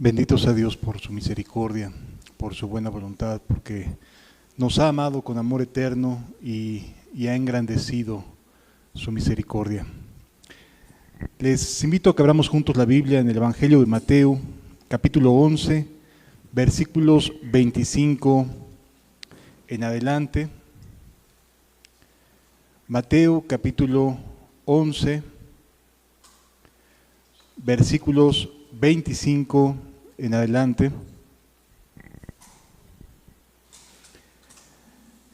Bendito sea Dios por su misericordia, por su buena voluntad, porque nos ha amado con amor eterno y ha engrandecido su misericordia. Les invito a que abramos juntos la Biblia en el Evangelio de Mateo, capítulo 11, versículos 25 en adelante. Mateo, capítulo 11, versículos 25 en adelante.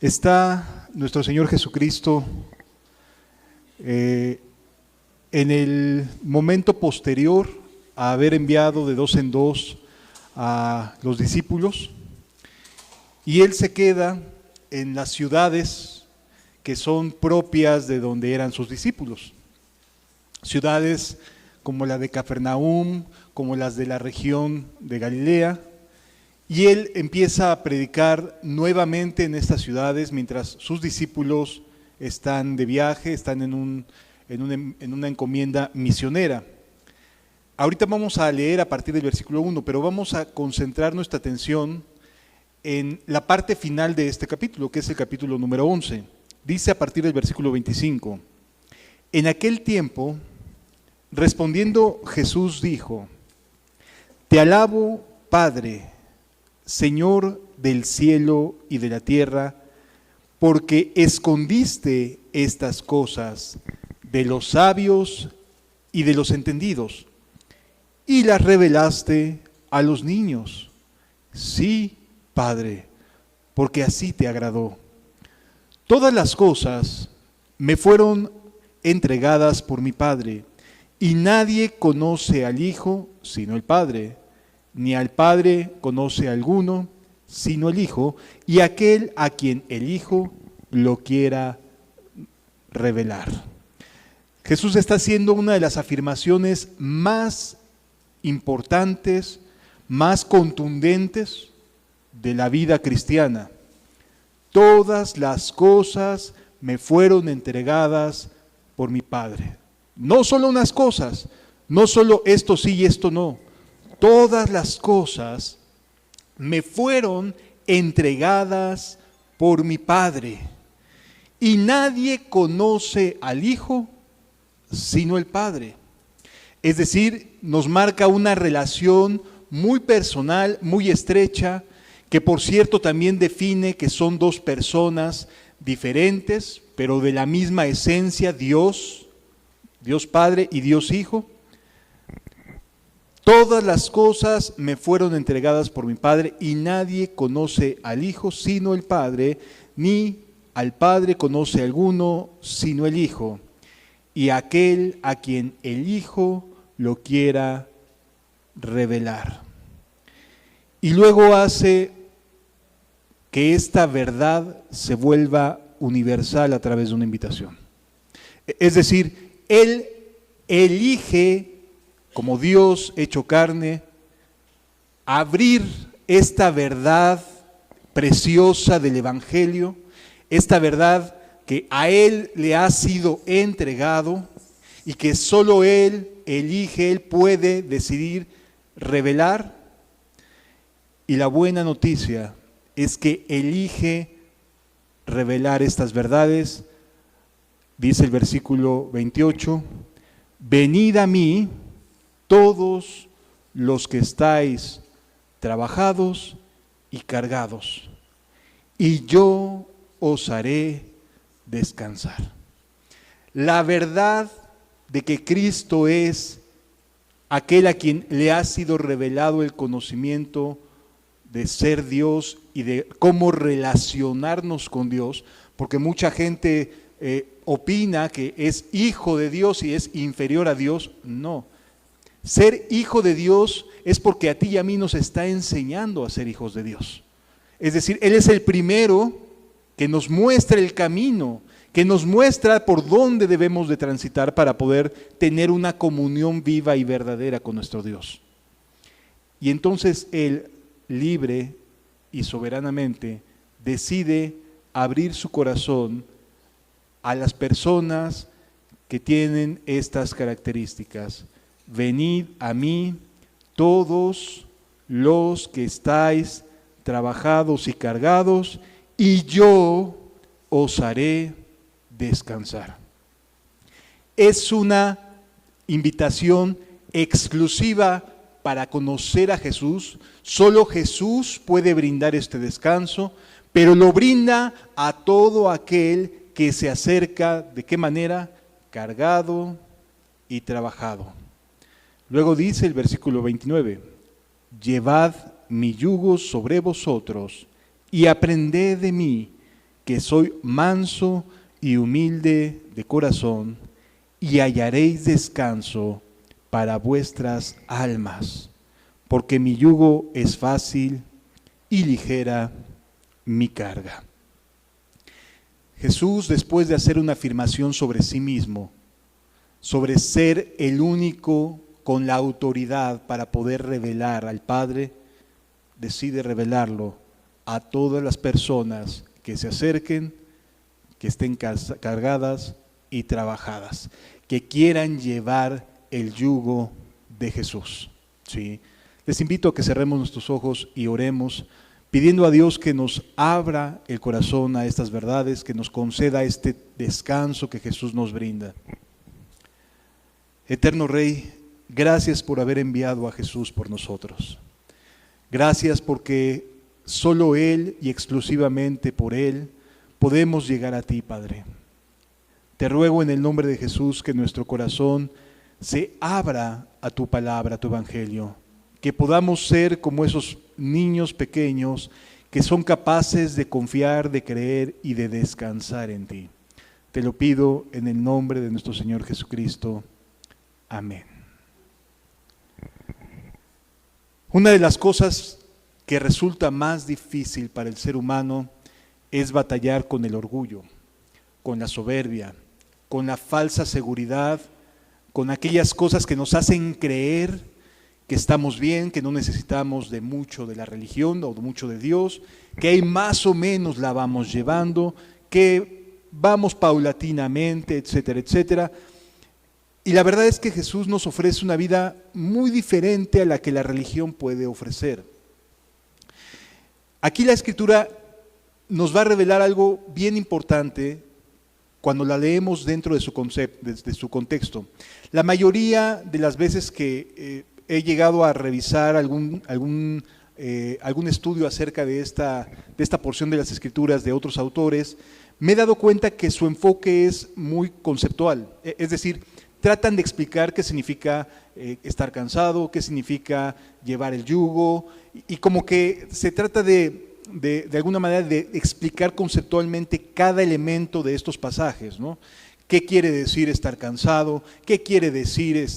Está nuestro Señor Jesucristo en el momento posterior a haber enviado de dos en dos a los discípulos, y Él se queda en las ciudades que son propias de donde eran sus discípulos. Ciudades como la de Cafarnaúm, como las de la región de Galilea, y Él empieza a predicar nuevamente en estas ciudades mientras sus discípulos están de viaje, están en una encomienda misionera. Ahorita vamos a leer a partir del versículo 1, pero vamos a concentrar nuestra atención en la parte final de este capítulo, que es el capítulo número 11. Dice a partir del versículo 25, en aquel tiempo, respondiendo Jesús dijo, te alabo, Padre, Señor del cielo y de la tierra, porque escondiste estas cosas de los sabios y de los entendidos, y las revelaste a los niños. Sí, Padre, porque así te agradó. Todas las cosas me fueron entregadas por mi Padre, y nadie conoce al Hijo sino el Padre, ni al Padre conoce a alguno sino el Hijo, y aquel a quien el Hijo lo quiera revelar. Jesús está haciendo una de las afirmaciones más importantes, más contundentes de la vida cristiana. Todas las cosas me fueron entregadas por mi Padre. No solo unas cosas, no solo esto sí y esto no. Todas las cosas me fueron entregadas por mi Padre. Y nadie conoce al Hijo sino el Padre. Es decir, nos marca una relación muy personal, muy estrecha, que por cierto también define que son dos personas diferentes, pero de la misma esencia, Dios Padre y Dios Hijo. Todas las cosas me fueron entregadas por mi Padre y nadie conoce al Hijo sino el Padre, ni al Padre conoce alguno sino el Hijo, y aquel a quien el Hijo lo quiera revelar. Y luego hace que esta verdad se vuelva universal a través de una invitación. Es decir, Él elige, como Dios hecho carne, abrir esta verdad preciosa del Evangelio, esta verdad que a Él le ha sido entregado y que solo Él elige, Él puede decidir revelar. Y la buena noticia es que elige revelar estas verdades. Dice el versículo 28, venid a mí todos los que estáis trabajados y cargados, y yo os haré descansar. La verdad de que Cristo es aquel a quien le ha sido revelado el conocimiento de ser Dios y de cómo relacionarnos con Dios, porque mucha gente opina que es hijo de Dios y es inferior a Dios. No. Ser hijo de Dios es porque a ti y a mí nos está enseñando a ser hijos de Dios. Es decir, Él es el primero que nos muestra el camino, que nos muestra por dónde debemos de transitar para poder tener una comunión viva y verdadera con nuestro Dios. Y entonces Él, libre y soberanamente, decide abrir su corazón a las personas que tienen estas características. Venid a mí todos los que estáis trabajados y cargados, y yo os haré descansar. Es una invitación exclusiva para conocer a Jesús. Solo Jesús puede brindar este descanso, pero lo brinda a todo aquel que se acerca. ¿De qué manera? Cargado y trabajado. Luego dice el versículo 29, llevad mi yugo sobre vosotros y aprended de mí, que soy manso y humilde de corazón, y hallaréis descanso para vuestras almas, porque mi yugo es fácil y ligera mi carga. Jesús, después de hacer una afirmación sobre sí mismo, sobre ser el único con la autoridad para poder revelar al Padre, decide revelarlo a todas las personas que se acerquen, que estén cargadas y trabajadas, que quieran llevar el yugo de Jesús. ¿Sí? Les invito a que cerremos nuestros ojos y oremos, pidiendo a Dios que nos abra el corazón a estas verdades, que nos conceda este descanso que Jesús nos brinda. Eterno Rey, gracias por haber enviado a Jesús por nosotros. Gracias porque solo Él y exclusivamente por Él podemos llegar a ti, Padre. Te ruego en el nombre de Jesús que nuestro corazón se abra a tu palabra, a tu evangelio, que podamos ser como esos niños pequeños que son capaces de confiar, de creer y de descansar en ti. Te lo pido en el nombre de nuestro Señor Jesucristo. Amén. Una de las cosas que resulta más difícil para el ser humano es batallar con el orgullo, con la soberbia, con la falsa seguridad, con aquellas cosas que nos hacen creer que estamos bien, que no necesitamos de mucho de la religión o de mucho de Dios, que ahí más o menos la vamos llevando, que vamos paulatinamente, etcétera, etcétera. Y la verdad es que Jesús nos ofrece una vida muy diferente a la que la religión puede ofrecer. Aquí la Escritura nos va a revelar algo bien importante cuando la leemos dentro de su concepto, de su contexto. La mayoría de las veces que he llegado a revisar algún estudio acerca de esta porción de las Escrituras de otros autores, me he dado cuenta que su enfoque es muy conceptual, es decir, tratan de explicar qué significa estar cansado, qué significa llevar el yugo, y como que se trata de alguna manera de explicar conceptualmente cada elemento de estos pasajes, ¿no? ¿Qué quiere decir estar cansado? ¿Qué quiere decir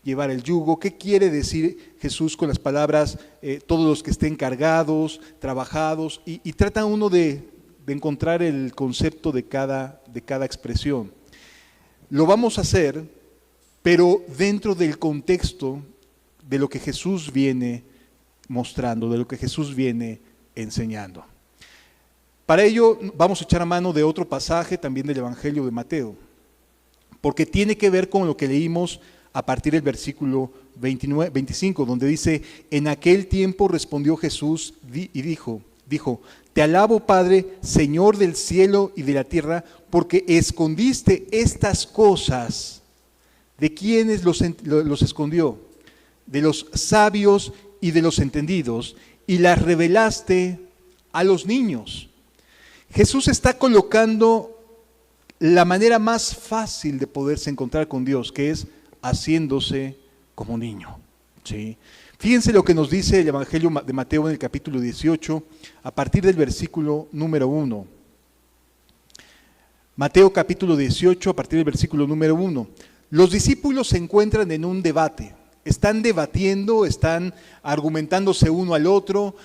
llevar el yugo? ¿Qué quiere decir Jesús con las palabras todos los que estén cargados, trabajados? Y trata uno de encontrar el concepto de cada expresión. Lo vamos a hacer, pero dentro del contexto de lo que Jesús viene mostrando, de lo que Jesús viene enseñando. Para ello vamos a echar a mano de otro pasaje también del Evangelio de Mateo, porque tiene que ver con lo que leímos a partir del versículo 25, donde dice, en aquel tiempo respondió Jesús y dijo, te alabo, Padre, Señor del cielo y de la tierra, porque escondiste estas cosas. ¿De quiénes los escondió? De los sabios y de los entendidos, y las revelaste a los niños. Jesús está colocando la manera más fácil de poderse encontrar con Dios, que es haciéndose como niño. ¿Sí? Fíjense lo que nos dice el Evangelio de Mateo en el capítulo 18, a partir del versículo número 1. Mateo capítulo 18, a partir del versículo número 1. Los discípulos se encuentran en un debate. Están debatiendo, están argumentándose uno al otro,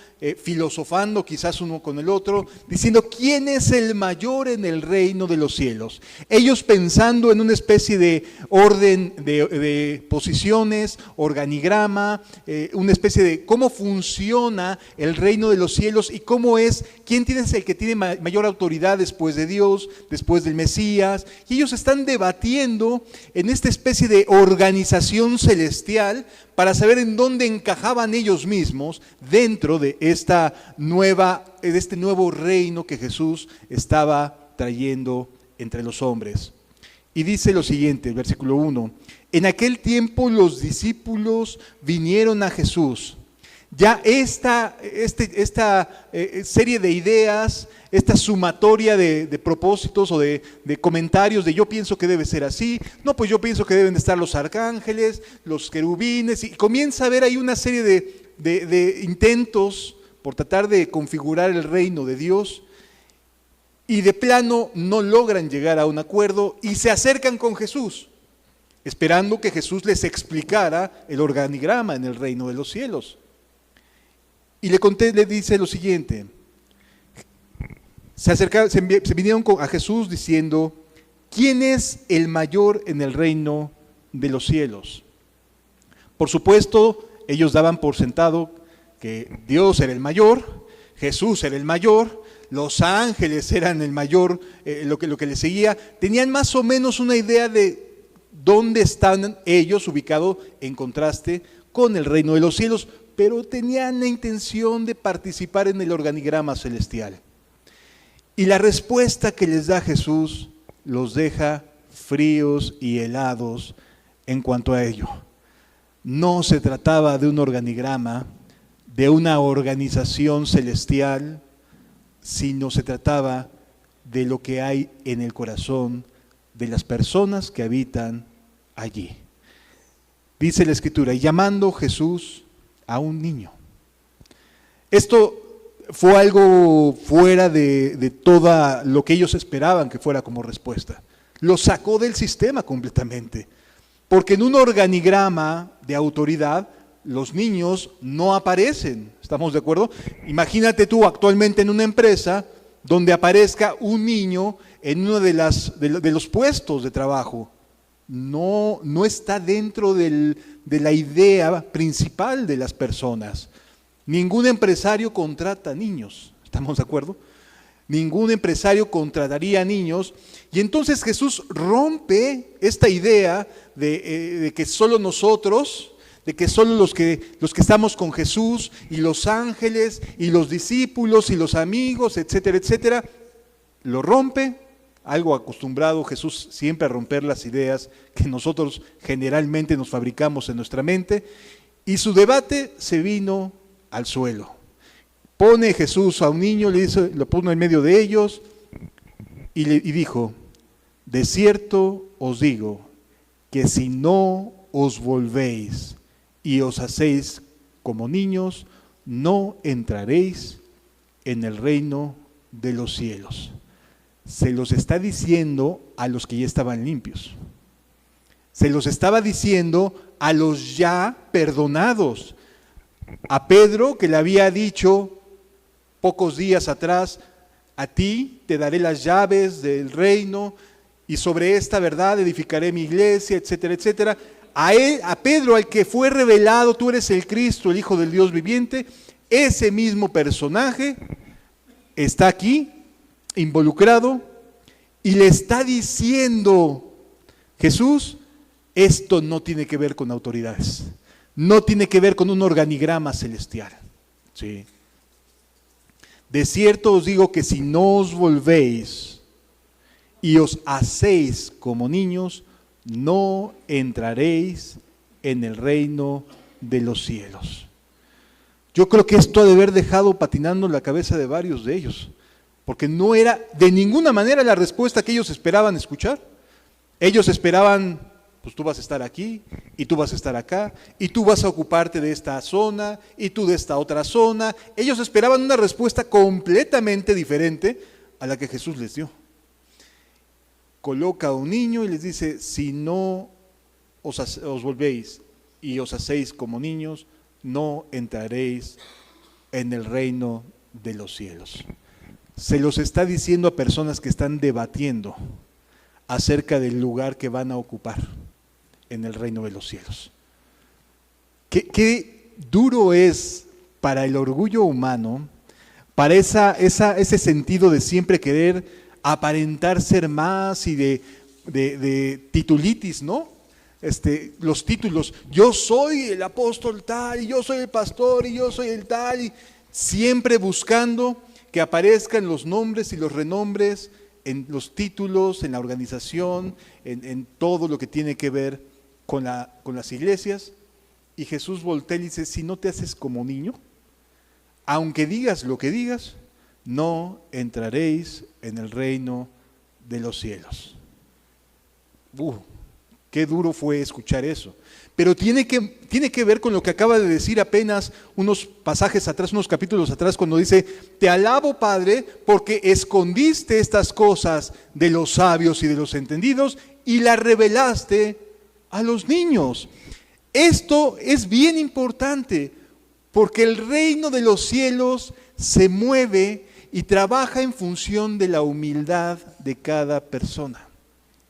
filosofando quizás uno con el otro, diciendo quién es el mayor en el reino de los cielos. Ellos pensando en una especie de orden de posiciones, organigrama, una especie de cómo funciona el reino de los cielos y cómo es, quién es el que tiene mayor autoridad después de Dios, después del Mesías. Y ellos están debatiendo en esta especie de organización celestial celestial para saber en dónde encajaban ellos mismos dentro de este nuevo reino que Jesús estaba trayendo entre los hombres. Y dice lo siguiente, versículo 1: en aquel tiempo los discípulos vinieron a Jesús. Ya esta serie de ideas, esta sumatoria de propósitos o de comentarios de yo pienso que debe ser así, no, pues yo pienso que deben de estar los arcángeles, los querubines, y comienza a haber ahí una serie de intentos por tratar de configurar el reino de Dios, y de plano no logran llegar a un acuerdo y se acercan con Jesús, esperando que Jesús les explicara el organigrama en el reino de los cielos. Y le dice lo siguiente: se vinieron a Jesús diciendo, ¿quién es el mayor en el reino de los cielos? Por supuesto, ellos daban por sentado que Dios era el mayor, Jesús era el mayor, los ángeles eran el mayor, lo que les seguía. Tenían más o menos una idea de dónde están ellos ubicados en contraste con el reino de los cielos, pero tenían la intención de participar en el organigrama celestial. Y la respuesta que les da Jesús los deja fríos y helados en cuanto a ello. No se trataba de un organigrama, de una organización celestial, sino se trataba de lo que hay en el corazón de las personas que habitan allí. Dice la Escritura, y llamando Jesús a un niño. Esto fue algo fuera de todo lo que ellos esperaban que fuera como respuesta. Lo sacó del sistema completamente. Porque en un organigrama de autoridad, los niños no aparecen. ¿Estamos de acuerdo? Imagínate tú actualmente en una empresa donde aparezca un niño en uno de los puestos de trabajo. No está dentro de la idea principal de las personas. Ningún empresario contrata niños, ¿estamos de acuerdo? Ningún empresario contrataría niños, y entonces Jesús rompe esta idea de que solo nosotros, de que solo los que estamos con Jesús, y los ángeles, y los discípulos, y los amigos, etcétera, etcétera, lo rompe. Algo acostumbrado Jesús siempre a romper las ideas que nosotros generalmente nos fabricamos en nuestra mente, y su debate se vino al suelo. Pone Jesús a un niño, lo pone en medio de ellos y dijo, de cierto os digo que si no os volvéis y os hacéis como niños, no entraréis en el reino de los cielos. Se los está diciendo a los que ya estaban limpios. Se los estaba diciendo a los ya perdonados. A Pedro, que le había dicho pocos días atrás, a ti te daré las llaves del reino y sobre esta verdad edificaré mi iglesia, etcétera, etcétera. A Pedro, al que fue revelado, tú eres el Cristo, el Hijo del Dios viviente, ese mismo personaje está aquí, involucrado, y le está diciendo, Jesús, esto no tiene que ver con autoridades, no tiene que ver con un organigrama celestial. ¿Sí? De cierto os digo que si no os volvéis y os hacéis como niños, no entraréis en el reino de los cielos. Yo creo que esto ha de haber dejado patinando la cabeza de varios de ellos, porque no era de ninguna manera la respuesta que ellos esperaban escuchar. Ellos esperaban, pues tú vas a estar aquí, y tú vas a estar acá, y tú vas a ocuparte de esta zona, y tú de esta otra zona. Ellos esperaban una respuesta completamente diferente a la que Jesús les dio. Coloca a un niño y les dice, si no os volvéis y os hacéis como niños, no entraréis en el reino de los cielos. Se los está diciendo a personas que están debatiendo acerca del lugar que van a ocupar en el reino de los cielos. Qué duro es para el orgullo humano, para ese sentido de siempre querer aparentar ser más y de titulitis, ¿no? los títulos, yo soy el apóstol tal, y yo soy el pastor, y yo soy el tal, y siempre buscando que aparezcan los nombres y los renombres en los títulos, en la organización, en todo lo que tiene que ver con las iglesias. Y Jesús voltea y dice, si no te haces como niño, aunque digas lo que digas, no entraréis en el reino de los cielos. Qué duro fue escuchar eso. Pero tiene que ver con lo que acaba de decir apenas unos pasajes atrás, unos capítulos atrás, cuando dice, te alabo, Padre, porque escondiste estas cosas de los sabios y de los entendidos y las revelaste a los niños. Esto es bien importante, porque el reino de los cielos se mueve y trabaja en función de la humildad de cada persona,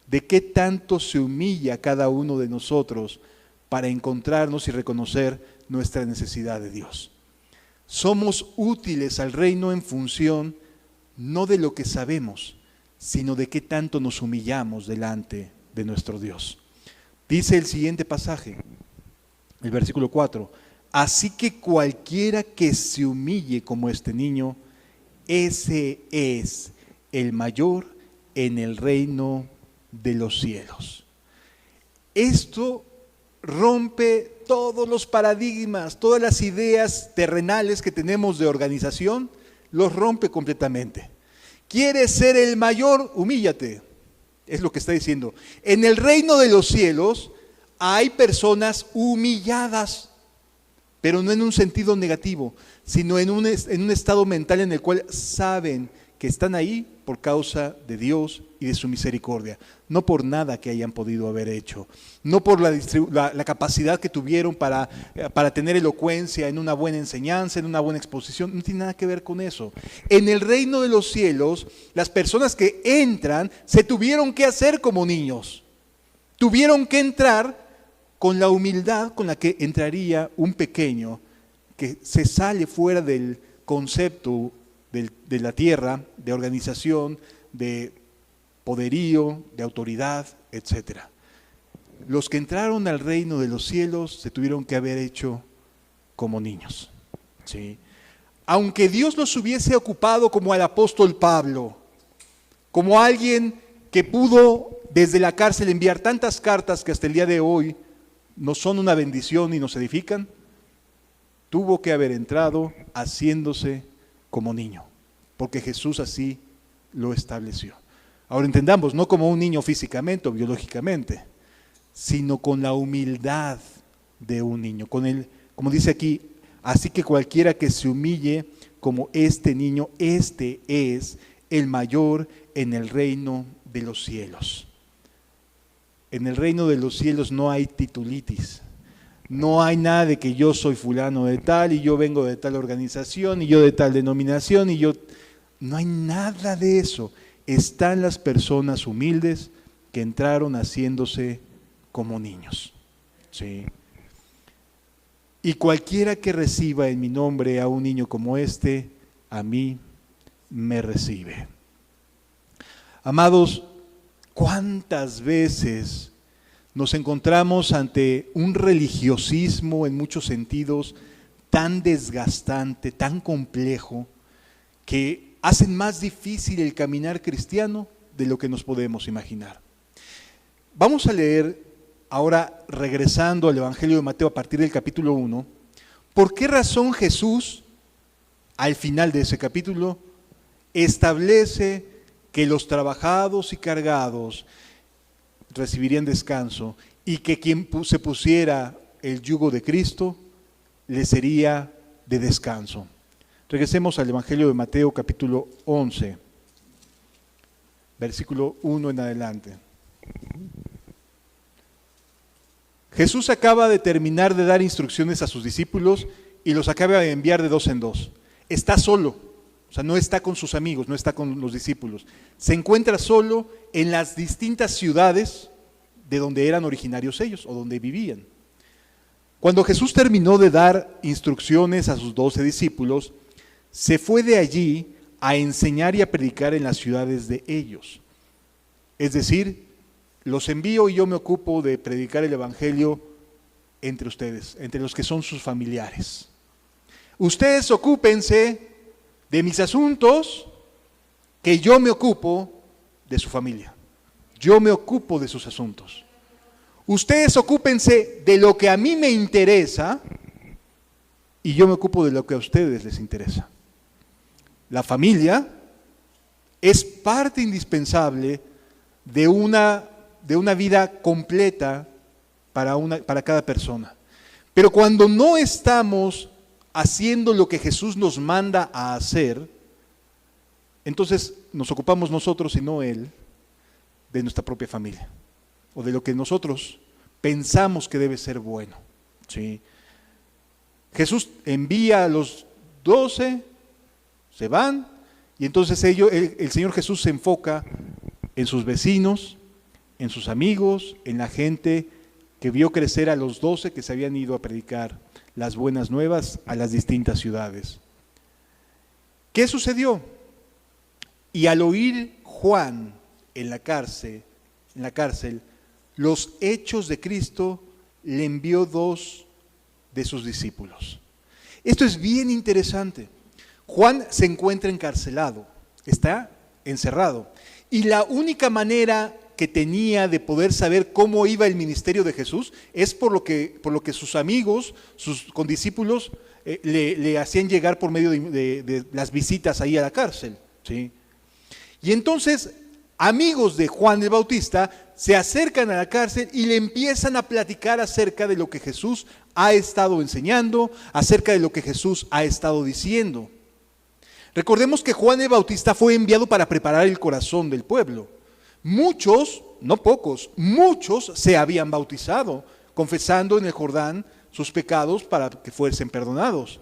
de qué tanto se humilla cada uno de nosotros para encontrarnos y reconocer nuestra necesidad de Dios. Somos útiles al reino en función no de lo que sabemos, sino de qué tanto nos humillamos delante de nuestro Dios. Dice el siguiente pasaje, el versículo 4, así que cualquiera que se humille como este niño, ese es el mayor en el reino de los cielos. Esto rompe todos los paradigmas, todas las ideas terrenales que tenemos de organización, los rompe completamente. ¿Quieres ser el mayor? Humíllate. Es lo que está diciendo. En el reino de los cielos hay personas humilladas, pero no en un sentido negativo, sino en un estado mental en el cual saben que están ahí por causa de Dios y de su misericordia, no por nada que hayan podido haber hecho, no por la capacidad que tuvieron para tener elocuencia en una buena enseñanza, en una buena exposición, no tiene nada que ver con eso. En el reino de los cielos, las personas que entran se tuvieron que hacer como niños, tuvieron que entrar con la humildad con la que entraría un pequeño que se sale fuera del concepto de la tierra, de organización, de poderío, de autoridad, etc. Los que entraron al reino de los cielos se tuvieron que haber hecho como niños, ¿sí? Aunque Dios los hubiese ocupado como al apóstol Pablo, como alguien que pudo desde la cárcel enviar tantas cartas que hasta el día de hoy nos son una bendición y nos edifican, tuvo que haber entrado haciéndose como niño, porque Jesús así lo estableció. Ahora entendamos, no como un niño físicamente o biológicamente, sino con la humildad de un niño, como dice aquí, así que cualquiera que se humille como este niño, este es el mayor en el reino de los cielos. En el reino de los cielos no hay titulitis, no hay nada de que yo soy fulano de tal y yo vengo de tal organización y yo de tal denominación y yo... No hay nada de eso. Están las personas humildes que entraron haciéndose como niños, ¿sí? Y cualquiera que reciba en mi nombre a un niño como este, a mí me recibe. Amados, ¿cuántas veces nos encontramos ante un religiosismo en muchos sentidos tan desgastante, tan complejo, que hacen más difícil el caminar cristiano de lo que nos podemos imaginar? Vamos a leer ahora, regresando al Evangelio de Mateo a partir del capítulo 1, ¿por qué razón Jesús, al final de ese capítulo, establece que los trabajados y cargados recibirían descanso y que quien se pusiera el yugo de Cristo le sería de descanso? Regresemos al Evangelio de Mateo capítulo 11, versículo 1 en adelante. Jesús acaba de terminar de dar instrucciones a sus discípulos y los acaba de enviar de 2 en 2. Está solo, o sea, no está con sus amigos, no está con los discípulos. Se encuentra solo en las distintas ciudades de donde eran originarios ellos o donde vivían. Cuando Jesús terminó de dar instrucciones a sus 12 discípulos, se fue de allí a enseñar y a predicar en las ciudades de ellos, es decir, los envío y yo me ocupo de predicar el Evangelio entre ustedes, entre los que son sus familiares. Ustedes ocúpense de mis asuntos, que yo me ocupo de su familia. Yo me ocupo de sus asuntos. Ustedes ocúpense de lo que a mí me interesa y yo me ocupo de lo que a ustedes les interesa. La familia es parte indispensable de una vida completa para cada persona. Pero cuando no estamos haciendo lo que Jesús nos manda a hacer, entonces nos ocupamos nosotros y no Él de nuestra propia familia, o de lo que nosotros pensamos que debe ser bueno. ¿Sí? Jesús envía a los 12, se van, y entonces el Señor Jesús se enfoca en sus vecinos, en sus amigos, en la gente que vio crecer a los 12 que se habían ido a predicar las buenas nuevas a las distintas ciudades. ¿Qué sucedió? Y al oír Juan en la cárcel, los hechos de Cristo, le envió 2 de sus discípulos. Esto es bien interesante. Juan se encuentra encarcelado, está encerrado, y la única manera que tenía de poder saber cómo iba el ministerio de Jesús es por lo que sus amigos, sus condiscípulos le hacían llegar por medio de las visitas ahí a la cárcel. ¿Sí? Y entonces amigos de Juan el Bautista se acercan a la cárcel y le empiezan a platicar acerca de lo que Jesús ha estado enseñando, acerca de lo que Jesús ha estado diciendo. Recordemos que Juan el Bautista fue enviado para preparar el corazón del pueblo. Muchos, no pocos, muchos se habían bautizado, confesando en el Jordán sus pecados para que fuesen perdonados.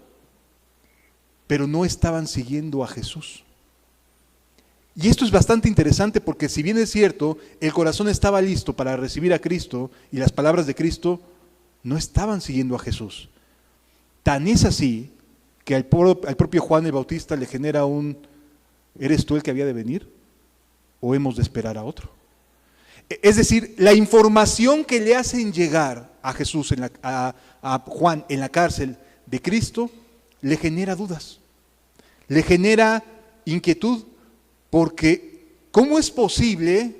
Pero no estaban siguiendo a Jesús. Y esto es bastante interesante porque si bien es cierto, el corazón estaba listo para recibir a Cristo y las palabras de Cristo, no estaban siguiendo a Jesús. Tan es así que al propio Juan el Bautista le genera ¿eres tú el que había de venir? ¿O hemos de esperar a otro? Es decir, la información que le hacen llegar a Jesús, a Juan en la cárcel de Cristo, le genera dudas, le genera inquietud, porque ¿cómo es posible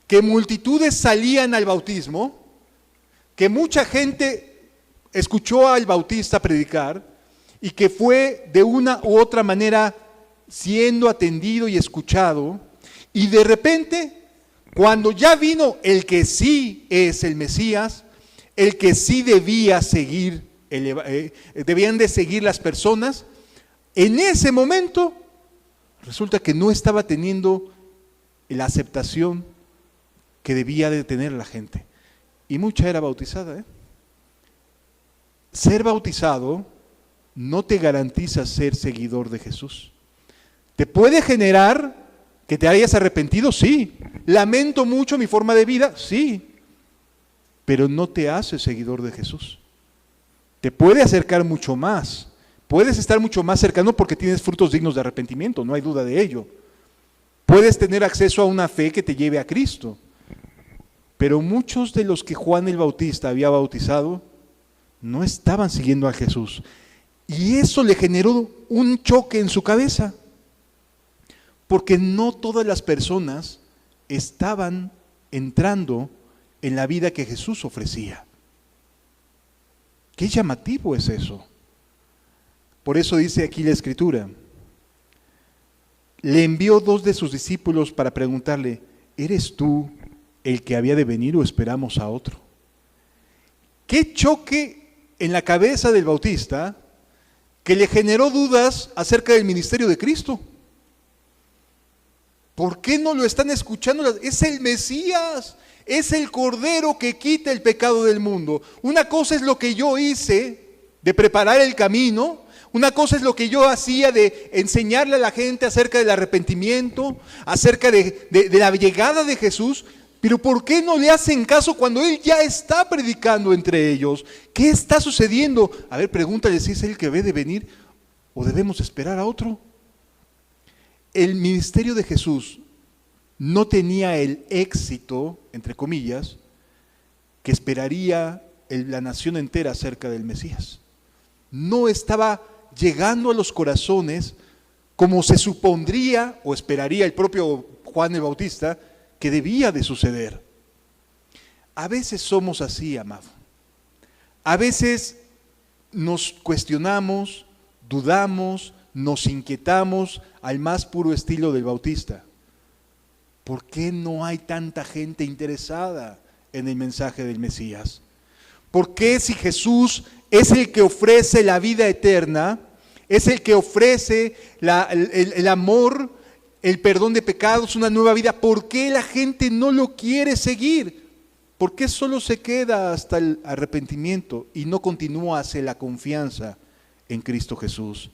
que multitudes salían al bautismo, que mucha gente escuchó al Bautista predicar y que fue de una u otra manera siendo atendido y escuchado, y de repente, cuando ya vino el que sí es el Mesías, el que sí debía seguir, debían de seguir las personas, en ese momento resulta que no estaba teniendo la aceptación que debía de tener la gente. Y mucha era bautizada. Ser bautizado no te garantiza ser seguidor de Jesús. Te puede generar que te hayas arrepentido, sí. Lamento mucho mi forma de vida, sí. Pero no te hace seguidor de Jesús. Te puede acercar mucho más. Puedes estar mucho más cercano porque tienes frutos dignos de arrepentimiento, no hay duda de ello. Puedes tener acceso a una fe que te lleve a Cristo. Pero muchos de los que Juan el Bautista había bautizado no estaban siguiendo a Jesús. Y eso le generó un choque en su cabeza. Porque no todas las personas estaban entrando en la vida que Jesús ofrecía. Qué llamativo es eso. Por eso dice aquí la Escritura, le envió 2 de sus discípulos para preguntarle, ¿eres tú el que había de venir o esperamos a otro? Qué choque en la cabeza del Bautista que le generó dudas acerca del ministerio de Cristo. ¿Por qué no lo están escuchando? Es el Mesías, es el Cordero que quita el pecado del mundo. Una cosa es lo que yo hice de preparar el camino, una cosa es lo que yo hacía de enseñarle a la gente acerca del arrepentimiento, acerca de la llegada de Jesús, pero ¿por qué no le hacen caso cuando Él ya está predicando entre ellos? ¿Qué está sucediendo? A ver, pregúntale si es Él que debe de venir o debemos esperar a otro. El ministerio de Jesús no tenía el éxito, entre comillas, que esperaría la nación entera acerca del Mesías. No estaba llegando a los corazones como se supondría o esperaría el propio Juan el Bautista que debía de suceder. A veces somos así, amado. A veces nos cuestionamos, dudamos, nos inquietamos al más puro estilo del Bautista. ¿Por qué no hay tanta gente interesada en el mensaje del Mesías? ¿Por qué si Jesús es el que ofrece la vida eterna, es el que ofrece el amor, el perdón de pecados, una nueva vida, por qué la gente no lo quiere seguir? ¿Por qué solo se queda hasta el arrepentimiento y no continúa hacia la confianza en Cristo Jesús?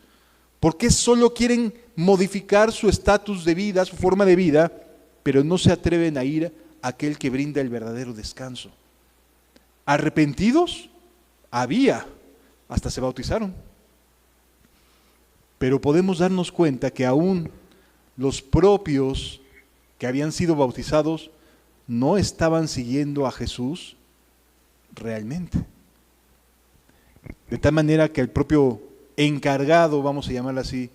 ¿Por qué solo quieren modificar su estatus de vida, su forma de vida, pero no se atreven a ir a aquel que brinda el verdadero descanso? ¿Arrepentidos? Había, hasta se bautizaron. Pero podemos darnos cuenta que aún los propios que habían sido bautizados no estaban siguiendo a Jesús realmente. De tal manera que el propio encargado, vamos a llamarlo así,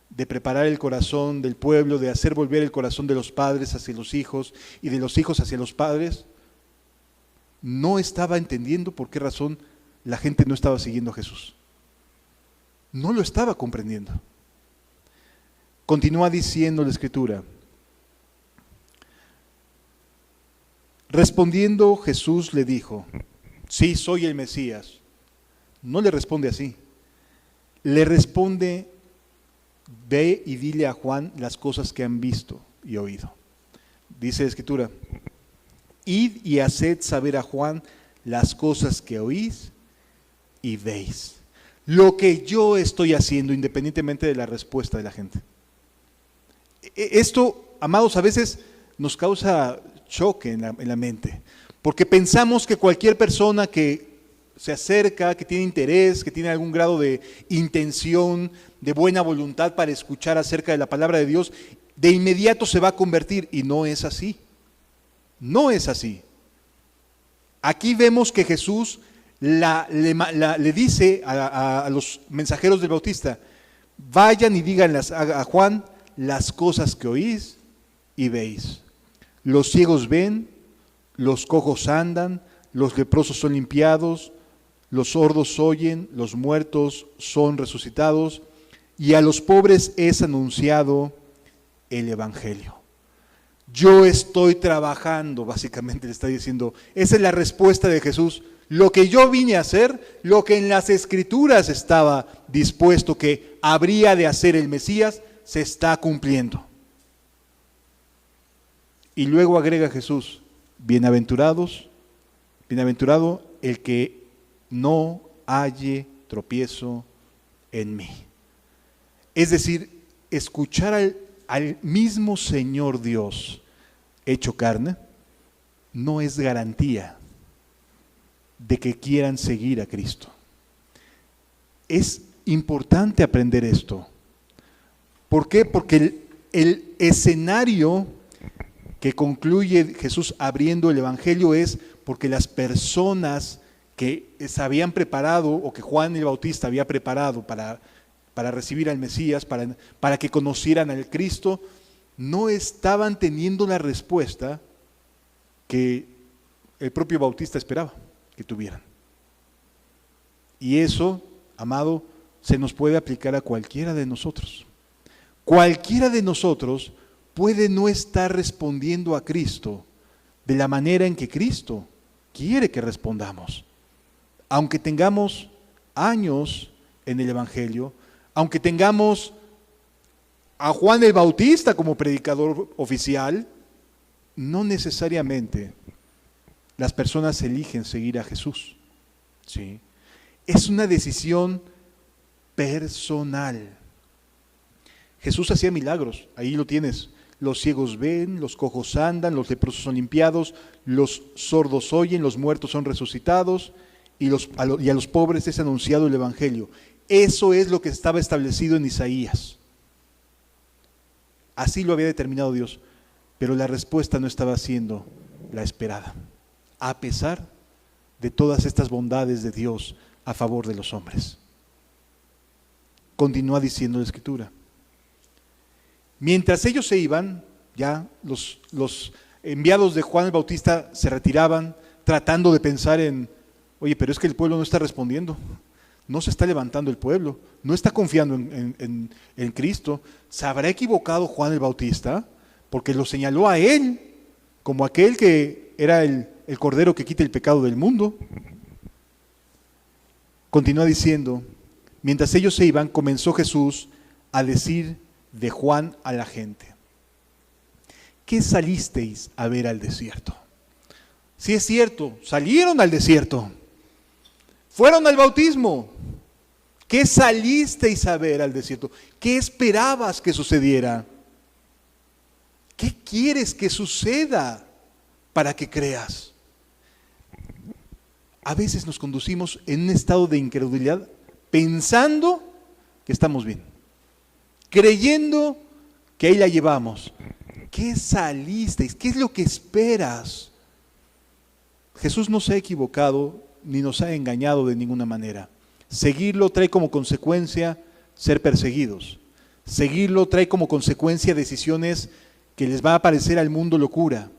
de preparar el corazón del pueblo, de hacer volver el corazón de los padres hacia los hijos y de los hijos hacia los padres, no estaba entendiendo por qué razón la gente no estaba siguiendo a Jesús. No lo estaba comprendiendo. Continúa diciendo la Escritura: respondiendo Jesús le dijo, sí, soy el Mesías. No le responde así. Le responde, ve y dile a Juan las cosas que han visto y oído. Dice la Escritura, id y haced saber a Juan las cosas que oís y veis. Lo que yo estoy haciendo, independientemente de la respuesta de la gente. Esto, amados, a veces nos causa choque en la mente, porque pensamos que cualquier persona que se acerca, que tiene interés, que tiene algún grado de intención, de buena voluntad para escuchar acerca de la palabra de Dios, de inmediato se va a convertir, y no es así. No es así. Aquí vemos que Jesús le dice a los mensajeros del Bautista, vayan y digan a Juan las cosas que oís y veis. Los ciegos ven, los cojos andan, los leprosos son limpiados, los sordos oyen, los muertos son resucitados, y a los pobres es anunciado el Evangelio. Yo estoy trabajando, básicamente le está diciendo, esa es la respuesta de Jesús. Lo que yo vine a hacer, lo que en las Escrituras estaba dispuesto que habría de hacer el Mesías, se está cumpliendo. Y luego agrega Jesús, bienaventurado el que no halle tropiezo en mí. Es decir, escuchar al mismo Señor Dios hecho carne no es garantía de que quieran seguir a Cristo. Es importante aprender esto. ¿Por qué? Porque el escenario que concluye Jesús abriendo el Evangelio es porque las personas que se habían preparado o que Juan el Bautista había preparado para recibir al Mesías, para que conocieran al Cristo, no estaban teniendo la respuesta que el propio Bautista esperaba que tuvieran. Y eso, amado, se nos puede aplicar a cualquiera de nosotros. Cualquiera de nosotros puede no estar respondiendo a Cristo de la manera en que Cristo quiere que respondamos. Aunque tengamos años en el Evangelio, aunque tengamos a Juan el Bautista como predicador oficial, no necesariamente las personas eligen seguir a Jesús. ¿Sí? Es una decisión personal. Jesús hacía milagros, ahí lo tienes. Los ciegos ven, los cojos andan, los leprosos son limpiados, los sordos oyen, los muertos son resucitados y a los pobres es anunciado el Evangelio. Eso es lo que estaba establecido en Isaías. Así lo había determinado Dios. Pero la respuesta no estaba siendo la esperada, a pesar de todas estas bondades de Dios a favor de los hombres. Continúa diciendo la Escritura. Mientras ellos se iban, ya los enviados de Juan el Bautista se retiraban, tratando de pensar en, oye, pero es que el pueblo no está respondiendo, no se está levantando el pueblo, no está confiando en Cristo. ¿Se habrá equivocado Juan el Bautista? Porque lo señaló a él como aquel que era el Cordero que quita el pecado del mundo. Continúa diciendo, mientras ellos se iban, comenzó Jesús a decir de Juan a la gente: ¿qué salisteis a ver al desierto? Sí, es cierto, salieron al desierto, fueron al bautismo. ¿Qué salisteis a ver al desierto? ¿Qué esperabas que sucediera? ¿Qué quieres que suceda para que creas? A veces nos conducimos en un estado de incredulidad pensando que estamos bien, creyendo que ahí la llevamos. ¿Qué salisteis? ¿Qué es lo que esperas? Jesús no se ha equivocado ni nos ha engañado de ninguna manera. Seguirlo trae como consecuencia ser perseguidos. Seguirlo trae como consecuencia decisiones que les va a parecer al mundo locura,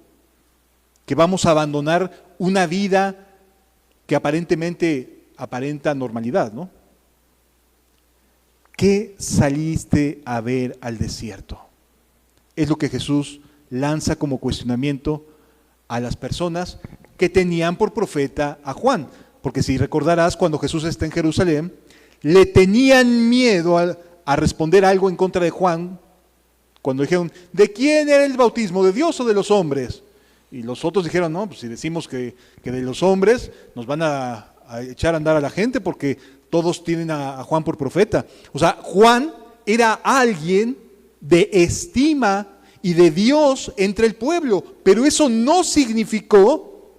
que vamos a abandonar una vida que aparentemente aparenta normalidad, ¿no? ¿Qué saliste a ver al desierto? Es lo que Jesús lanza como cuestionamiento a las personas que tenían por profeta a Juan. Porque si recordarás, cuando Jesús está en Jerusalén, le tenían miedo a responder algo en contra de Juan, cuando dijeron, ¿de quién era el bautismo? ¿De Dios o de los hombres? Y los otros dijeron, no, pues si decimos que de los hombres, nos van a echar a andar a la gente porque todos tienen a Juan por profeta. O sea, Juan era alguien de estima y de Dios entre el pueblo, pero eso no significó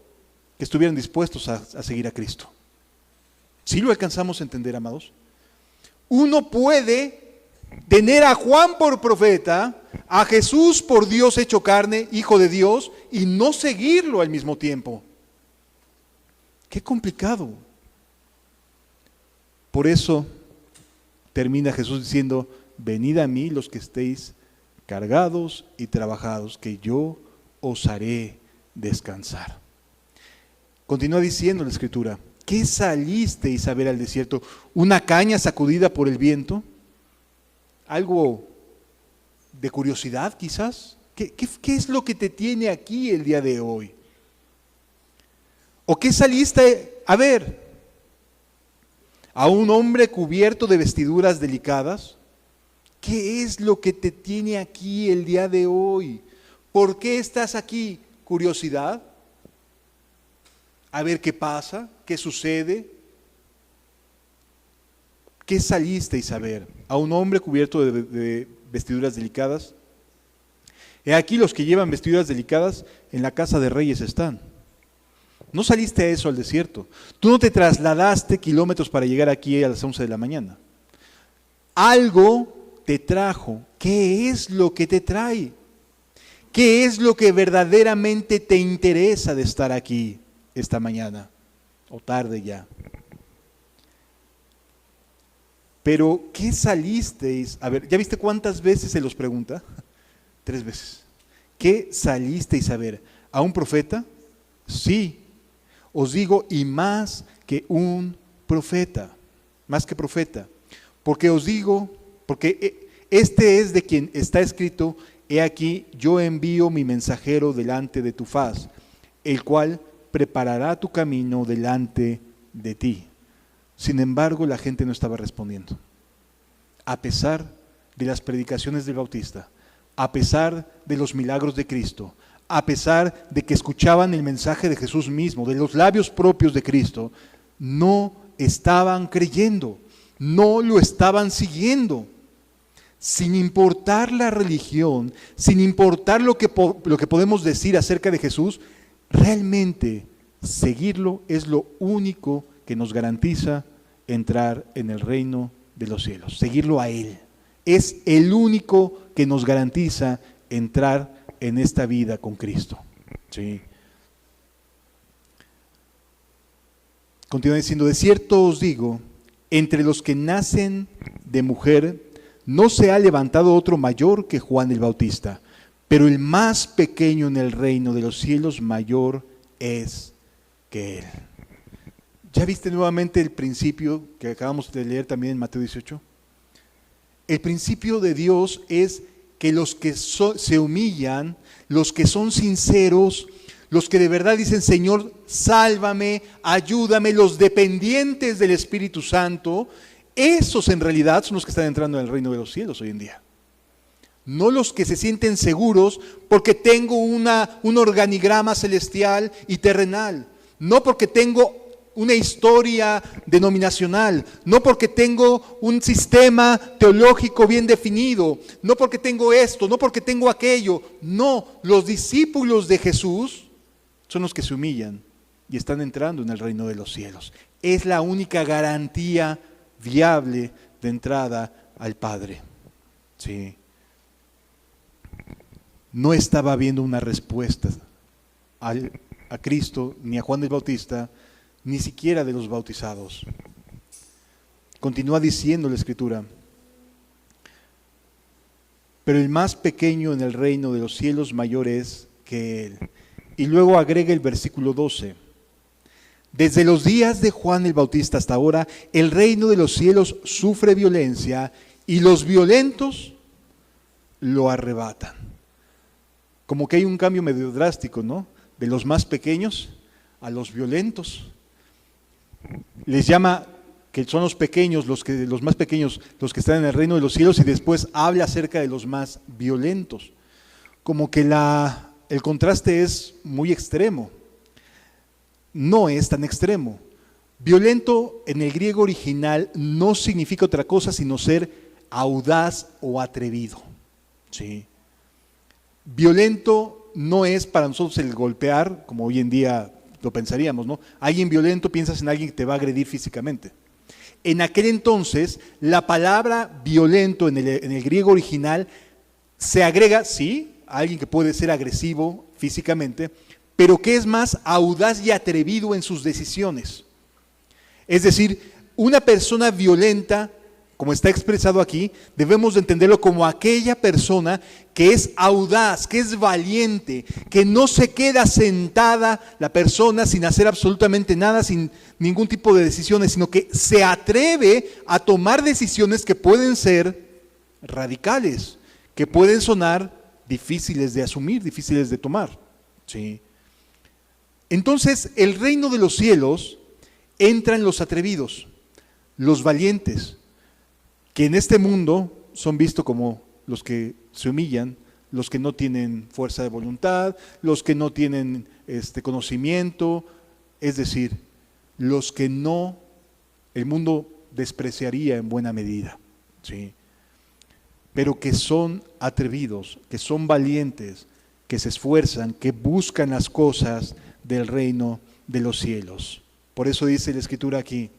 que estuvieran dispuestos a seguir a Cristo. ¿Sí lo alcanzamos a entender, amados? Uno puede tener a Juan por profeta, a Jesús por Dios hecho carne, Hijo de Dios, y no seguirlo al mismo tiempo. Qué complicado. Por eso termina Jesús diciendo, venid a mí los que estéis cargados y trabajados, que yo os haré descansar. Continúa diciendo la Escritura, ¿qué salisteis a ver al desierto? ¿Una caña sacudida por el viento? ¿Algo de curiosidad quizás? ¿Qué es lo que te tiene aquí el día de hoy? ¿O qué saliste a ver? ¿A un hombre cubierto de vestiduras delicadas? ¿Qué es lo que te tiene aquí el día de hoy? ¿Por qué estás aquí? ¿Curiosidad? A ver qué pasa, qué sucede. ¿Qué salisteis a ver? ¿A un hombre cubierto de vestiduras delicadas? He aquí los que llevan vestiduras delicadas en la casa de reyes están. No saliste a eso al desierto. Tú no te trasladaste kilómetros para llegar aquí a las 11 de la mañana. Algo te trajo. ¿Qué es lo que te trae? ¿Qué es lo que verdaderamente te interesa de estar aquí esta mañana o tarde ya? Pero, ¿qué salisteis? A ver, ¿ya viste cuántas veces se los pregunta? 3 veces. ¿Qué salisteis a ver? ¿A un profeta? Sí, os digo, y más que un profeta, más que profeta. Porque os digo, porque este es de quien está escrito, he aquí, yo envío mi mensajero delante de tu faz, el cual preparará tu camino delante de ti. Sin embargo, la gente no estaba respondiendo. A pesar de las predicaciones del Bautista, a pesar de los milagros de Cristo, a pesar de que escuchaban el mensaje de Jesús mismo, de los labios propios de Cristo, no estaban creyendo, no lo estaban siguiendo. Sin importar la religión, sin importar lo que podemos decir acerca de Jesús, realmente seguirlo es lo único que nos garantiza entrar en el reino de los cielos. Seguirlo a Él es el único que nos garantiza entrar en esta vida con Cristo. ¿Sí? Continúa diciendo, de cierto os digo, entre los que nacen de mujer, no se ha levantado otro mayor que Juan el Bautista, pero el más pequeño en el reino de los cielos mayor es que él. ¿Ya viste nuevamente el principio que acabamos de leer también en Mateo 18? El principio de Dios es que los que se humillan, los que son sinceros, los que de verdad dicen, Señor, sálvame, ayúdame, los dependientes del Espíritu Santo, esos en realidad son los que están entrando en el reino de los cielos hoy en día. No los que se sienten seguros porque tengo un organigrama celestial y terrenal, no porque tengo una historia denominacional, no porque tengo un sistema teológico bien definido, no porque tengo esto, no porque tengo aquello. No, los discípulos de Jesús son los que se humillan y están entrando en el reino de los cielos. Es la única garantía viable de entrada al Padre. Sí. No estaba habiendo una respuesta a Cristo, ni a Juan el Bautista, ni siquiera de los bautizados. Continúa diciendo la Escritura, pero el más pequeño en el reino de los cielos mayor es que él. Y luego agrega el versículo 12. Desde los días de Juan el Bautista hasta ahora, el reino de los cielos sufre violencia y los violentos lo arrebatan. Como que hay un cambio medio drástico, ¿no? De los más pequeños a los violentos. Les llama que son los pequeños, los más pequeños, los que están en el reino de los cielos, y después habla acerca de los más violentos. Como que el contraste es muy extremo. No es tan extremo. Violento en el griego original no significa otra cosa sino ser audaz o atrevido. ¿Sí? Violento no es para nosotros el golpear, como hoy en día lo pensaríamos, ¿no? Alguien violento, piensas en alguien que te va a agredir físicamente. En aquel entonces, la palabra violento en el griego original se agrega, sí, a alguien que puede ser agresivo físicamente, pero que es más audaz y atrevido en sus decisiones. Es decir, una persona violenta, como está expresado aquí, debemos de entenderlo como aquella persona que es audaz, que es valiente, que no se queda sentada la persona sin hacer absolutamente nada, sin ningún tipo de decisiones, sino que se atreve a tomar decisiones que pueden ser radicales, que pueden sonar difíciles de asumir, difíciles de tomar. ¿Sí? Entonces, el reino de los cielos entran los atrevidos, los valientes, que en este mundo son vistos como los que se humillan, los que no tienen fuerza de voluntad, los que no tienen conocimiento, es decir, los que el mundo despreciaría en buena medida, ¿sí? Pero que son atrevidos, que son valientes, que se esfuerzan, que buscan las cosas del reino de los cielos. Por eso dice la Escritura aquí,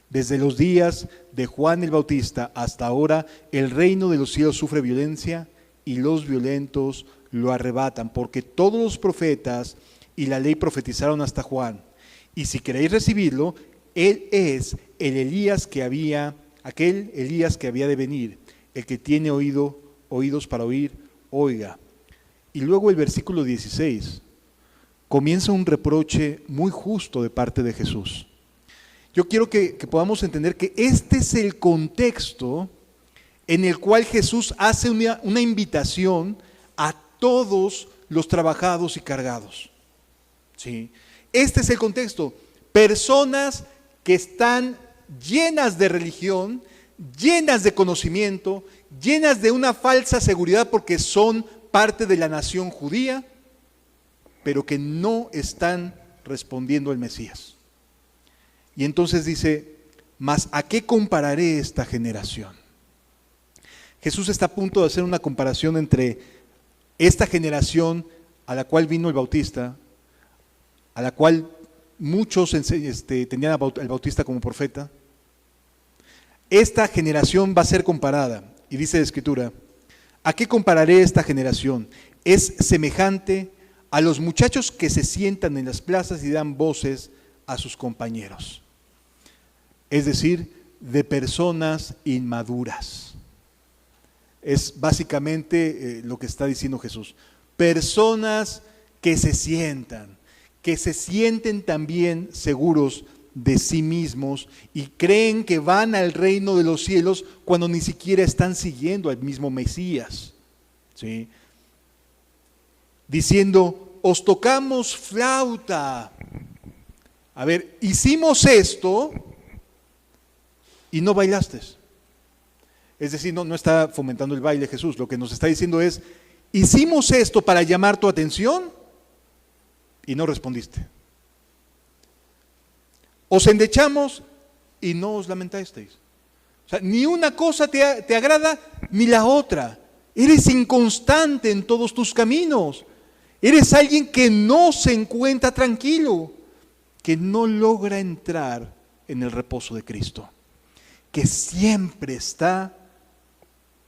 desde los días de Juan el Bautista hasta ahora, el reino de los cielos sufre violencia y los violentos lo arrebatan, porque todos los profetas y la ley profetizaron hasta Juan. Y si queréis recibirlo, él es aquel Elías que había de venir. El que tiene oídos para oír, oiga. Y luego el versículo 16 comienza un reproche muy justo de parte de Jesús. Yo quiero que podamos entender que este es el contexto en el cual Jesús hace una invitación a todos los trabajados y cargados. ¿Sí? Este es el contexto. Personas que están llenas de religión, llenas de conocimiento, llenas de una falsa seguridad porque son parte de la nación judía, pero que no están respondiendo al Mesías. Y entonces dice, ¿mas a qué compararé esta generación? Jesús está a punto de hacer una comparación entre esta generación a la cual vino el Bautista, a la cual muchos tenían al Bautista como profeta. Esta generación va a ser comparada, y dice la Escritura, ¿A qué compararé esta generación? Es semejante a los muchachos que se sientan en las plazas y dan voces a sus compañeros. Es decir, de personas inmaduras. Es básicamente lo que está diciendo Jesús. Personas que se sienten también seguros de sí mismos y creen que van al reino de los cielos cuando ni siquiera están siguiendo al mismo Mesías, ¿sí? Diciendo, os tocamos flauta. A ver, hicimos esto y no bailaste. Es decir, no está fomentando el baile Jesús. Lo que nos está diciendo es, hicimos esto para llamar tu atención y no respondiste. Os endechamos y no os lamentasteis. O sea, ni una cosa te agrada ni la otra. Eres inconstante en todos tus caminos. Eres alguien que no se encuentra tranquilo, que no logra entrar en el reposo de Cristo, que siempre está,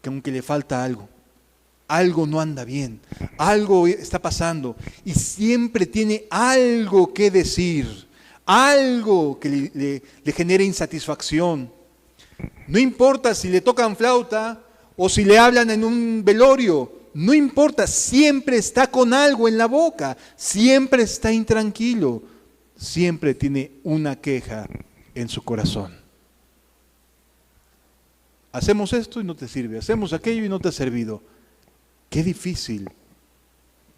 que aunque le falta algo no anda bien, algo está pasando y siempre tiene algo que decir, algo que le genere insatisfacción. No importa si le tocan flauta o si le hablan en un velorio, no importa, siempre está con algo en la boca, siempre está intranquilo, siempre tiene una queja en su corazón. Hacemos esto y no te sirve, hacemos aquello y no te ha servido. Qué difícil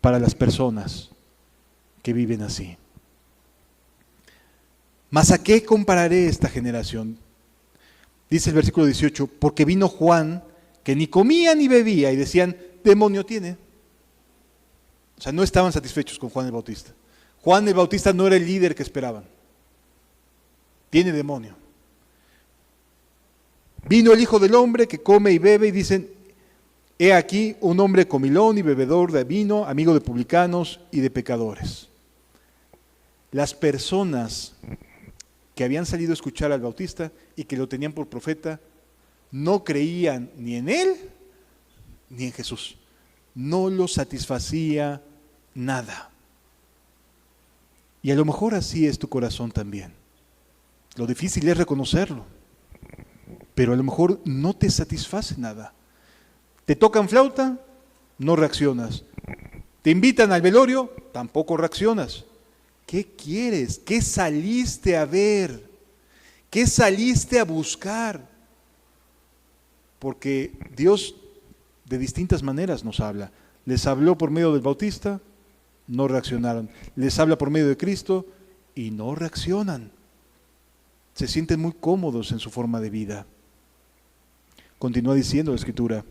para las personas que viven así. ¿Mas a qué compararé esta generación? Dice el versículo 18, porque vino Juan, que ni comía ni bebía, y decían, demonio tiene. O sea, no estaban satisfechos con Juan el Bautista. Juan el Bautista no era el líder que esperaban. Tiene demonio. Vino el Hijo del Hombre que come y bebe y dicen, he aquí un hombre comilón y bebedor de vino, amigo de publicanos y de pecadores. Las personas que habían salido a escuchar al Bautista y que lo tenían por profeta, no creían ni en él ni en Jesús. No lo satisfacía nada. Y a lo mejor así es tu corazón también. Lo difícil es reconocerlo, pero a lo mejor no te satisface nada. Te tocan flauta, no reaccionas. Te invitan al velorio, tampoco reaccionas. ¿Qué quieres? ¿Qué saliste a ver? ¿Qué saliste a buscar? Porque Dios de distintas maneras nos habla. Les habló por medio del Bautista, no reaccionaron. Les habla por medio de Cristo y no reaccionan. Se sienten muy cómodos en su forma de vida. Continúa diciendo la Escritura.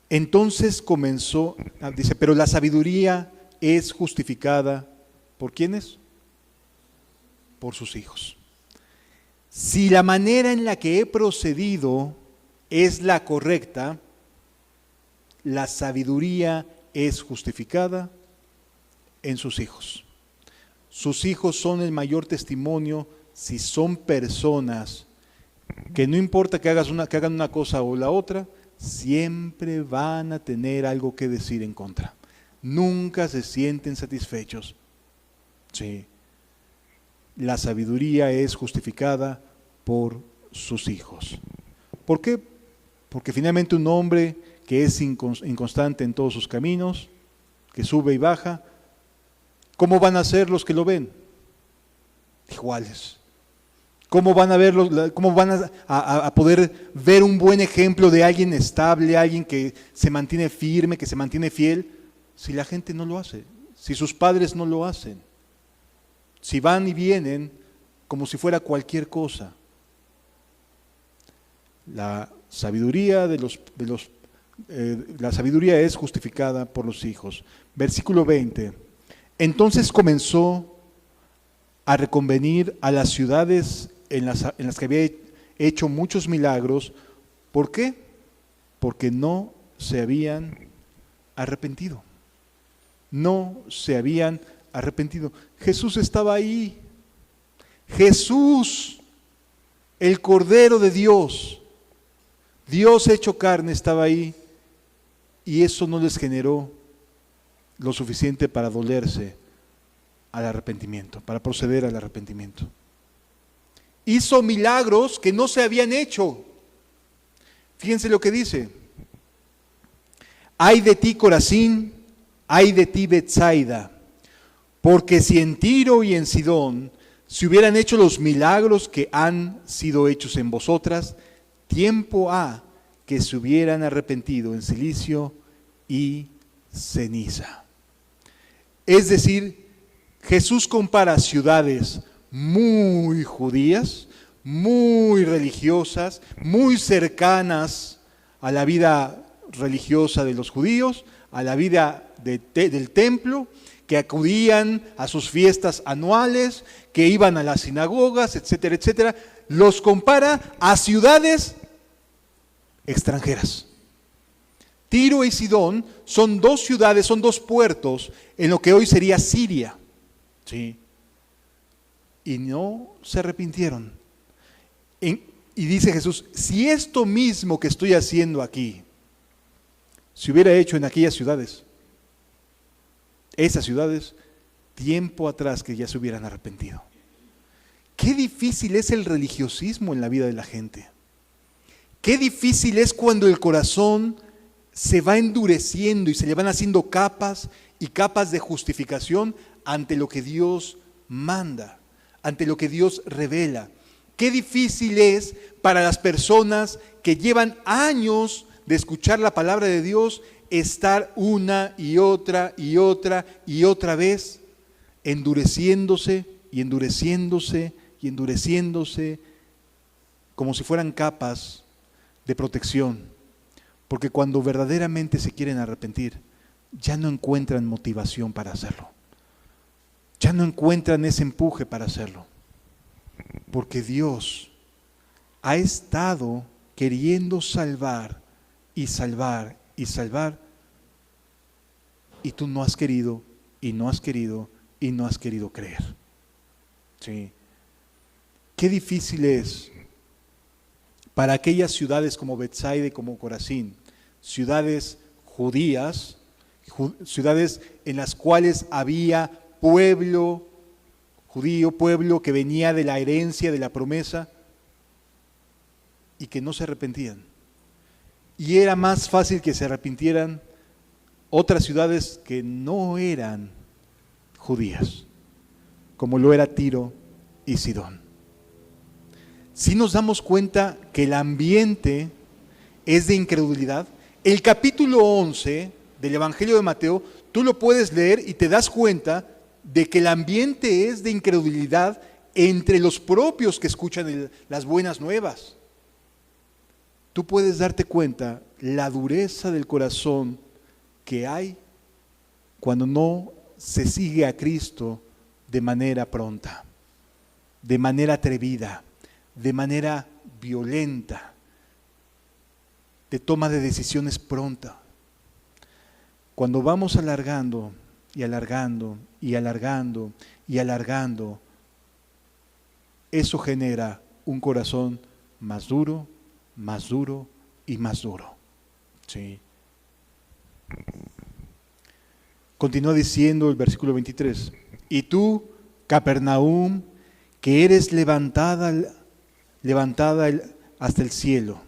Entonces comenzó, dice, pero la sabiduría es justificada, ¿por quiénes? Por sus hijos. Si la manera en la que he procedido es la correcta, la sabiduría es justificada en sus hijos. Sus hijos son el mayor testimonio si son personas que no importa que hagan una cosa o la otra, siempre van a tener algo que decir en contra. Nunca se sienten satisfechos. Sí. La sabiduría es justificada por sus hijos. ¿Por qué? Porque finalmente un hombre que es inconstante en todos sus caminos, que sube y baja, ¿cómo van a ser los que lo ven? Iguales. ¿Cómo van a verlos? ¿Cómo van a poder ver un buen ejemplo de alguien estable, alguien que se mantiene firme, que se mantiene fiel, si la gente no lo hace, si sus padres no lo hacen, si van y vienen como si fuera cualquier cosa? La sabiduría la sabiduría es justificada por los hijos. Versículo 20. Entonces comenzó a reconvenir a las ciudades en las que había hecho muchos milagros. ¿Por qué? Porque no se habían arrepentido. No se habían arrepentido. Jesús estaba ahí. Jesús, el Cordero de Dios, Dios hecho carne estaba ahí y eso no les generó lo suficiente para dolerse al arrepentimiento, para proceder al arrepentimiento. Hizo milagros que no se habían hecho. Fíjense lo que dice. Ay de ti, Corazín, ay de ti, Betsaida, porque si en Tiro y en Sidón se hubieran hecho los milagros que han sido hechos en vosotras, tiempo ha que se hubieran arrepentido en cilicio y ceniza. Es decir, Jesús compara ciudades muy judías, muy religiosas, muy cercanas a la vida religiosa de los judíos, a la vida del templo, que acudían a sus fiestas anuales, que iban a las sinagogas, etcétera, etcétera. Los compara a ciudades extranjeras. Tiro y Sidón son dos ciudades, son dos puertos en lo que hoy sería Siria. ¿Sí? Y no se arrepintieron. Y dice Jesús, si esto mismo que estoy haciendo aquí se hubiera hecho en aquellas ciudades, esas ciudades, tiempo atrás que ya se hubieran arrepentido. Qué difícil es el religiosismo en la vida de la gente. Qué difícil es cuando el corazón se va endureciendo y se le van haciendo capas y capas de justificación ante lo que Dios manda, ante lo que Dios revela. Qué difícil es para las personas que llevan años de escuchar la palabra de Dios, estar una y otra y otra y otra vez endureciéndose y endureciéndose y endureciéndose como si fueran capas de protección. Porque cuando verdaderamente se quieren arrepentir, ya no encuentran motivación para hacerlo. Ya no encuentran ese empuje para hacerlo. Porque Dios ha estado queriendo salvar y salvar y salvar, y tú no has querido, y no has querido, y no has querido creer. ¿Sí? Qué difícil es para aquellas ciudades como Betsaida y como Corazín, ciudades judías, ciudades en las cuales había pueblo judío, pueblo que venía de la herencia, de la promesa, y que no se arrepentían. Y era más fácil que se arrepintieran otras ciudades que no eran judías, como lo era Tiro y Sidón. Si nos damos cuenta que el ambiente es de incredulidad, el capítulo 11 del Evangelio de Mateo, tú lo puedes leer y te das cuenta de que el ambiente es de incredulidad entre los propios que escuchan las buenas nuevas. Tú puedes darte cuenta la dureza del corazón que hay cuando no se sigue a Cristo de manera pronta, de manera atrevida, de manera violenta, de toma de decisiones pronta. Cuando vamos alargando y alargando y alargando y alargando, eso genera un corazón más duro y más duro. ¿Sí? Continúa diciendo el versículo 23, y tú, Capernaum, que eres levantada hasta el cielo.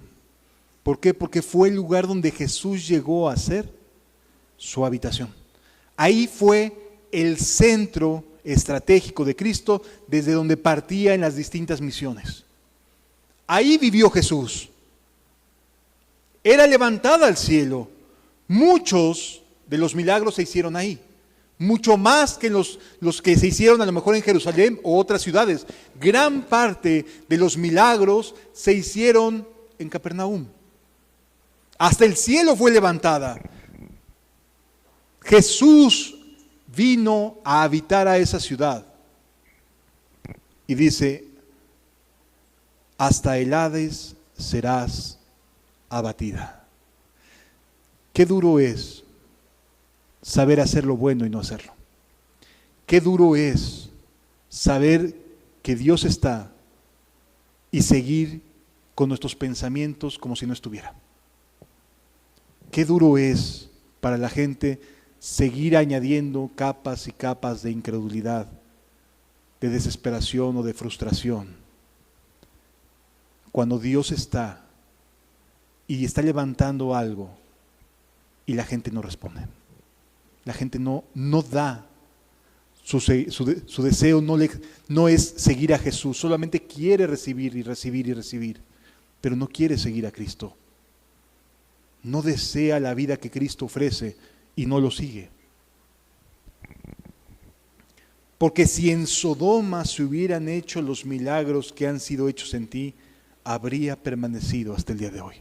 ¿Por qué? Porque fue el lugar donde Jesús llegó a ser su habitación. Ahí fue el centro estratégico de Cristo, desde donde partía en las distintas misiones. Ahí vivió Jesús. Era levantada al cielo. Muchos de los milagros se hicieron ahí. Mucho más que los que se hicieron a lo mejor en Jerusalén o otras ciudades. Gran parte de los milagros se hicieron en Capernaum. Hasta el cielo fue levantada. Jesús vino a habitar a esa ciudad. Y dice, hasta el Hades serás abatida. Qué duro es saber hacer lo bueno y no hacerlo. Qué duro es saber que Dios está y seguir con nuestros pensamientos como si no estuviera. Qué duro es para la gente seguir añadiendo capas y capas de incredulidad, de desesperación o de frustración, cuando Dios está y está levantando algo y la gente no responde. La gente no da. Su deseo no es seguir a Jesús, solamente quiere recibir y recibir y recibir, pero no quiere seguir a Cristo. No desea la vida que Cristo ofrece y no lo sigue. Porque si en Sodoma se hubieran hecho los milagros que han sido hechos en ti, habría permanecido hasta el día de hoy.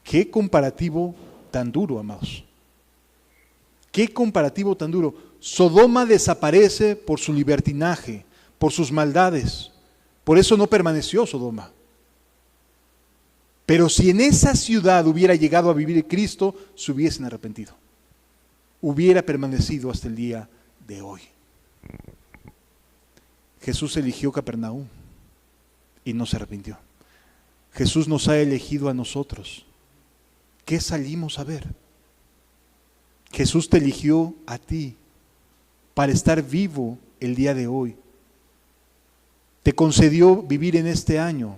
Qué comparativo tan duro, amados. Qué comparativo tan duro. Sodoma desaparece por su libertinaje, por sus maldades. Por eso no permaneció Sodoma. Pero si en esa ciudad hubiera llegado a vivir Cristo, se hubiesen arrepentido. Hubiera permanecido hasta el día de hoy. Jesús eligió Capernaum y no se arrepintió. Jesús nos ha elegido a nosotros. ¿Qué salimos a ver? Jesús te eligió a ti para estar vivo el día de hoy. Te concedió vivir en este año.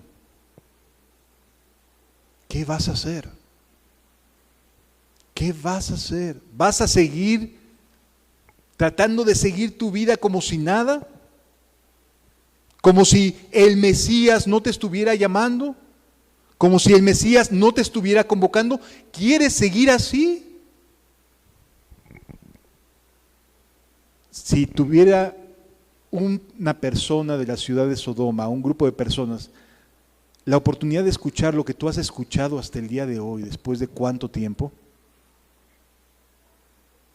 ¿Qué vas a hacer? ¿Qué vas a hacer? ¿Vas a seguir tratando de seguir tu vida como si nada? ¿Como si el Mesías no te estuviera llamando? ¿Como si el Mesías no te estuviera convocando? ¿Quieres seguir así? Si tuviera una persona de la ciudad de Sodoma, un grupo de personas, la oportunidad de escuchar lo que tú has escuchado hasta el día de hoy, después de cuánto tiempo,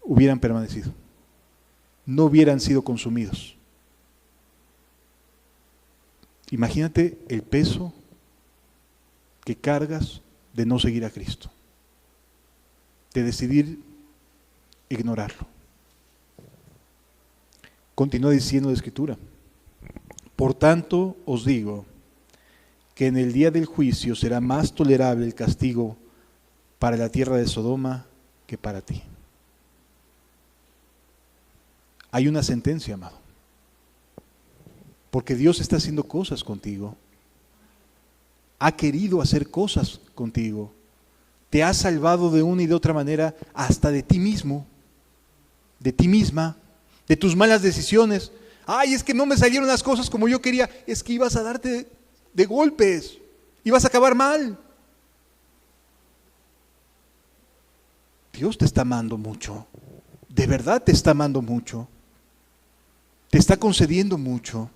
hubieran permanecido, no hubieran sido consumidos. Imagínate el peso que cargas de no seguir a Cristo, de decidir ignorarlo. Continúa diciendo la Escritura: por tanto os digo que en el día del juicio será más tolerable el castigo para la tierra de Sodoma que para ti. Hay una sentencia, amado, porque Dios está haciendo cosas contigo. Ha querido hacer cosas contigo. Te ha salvado de una y de otra manera, hasta de ti mismo, de ti misma, de tus malas decisiones. Ay, es que no me salieron las cosas como yo quería. Es que ibas a darte de golpes, ibas a acabar mal. Dios te está amando mucho, de verdad te está amando mucho, te está concediendo mucho.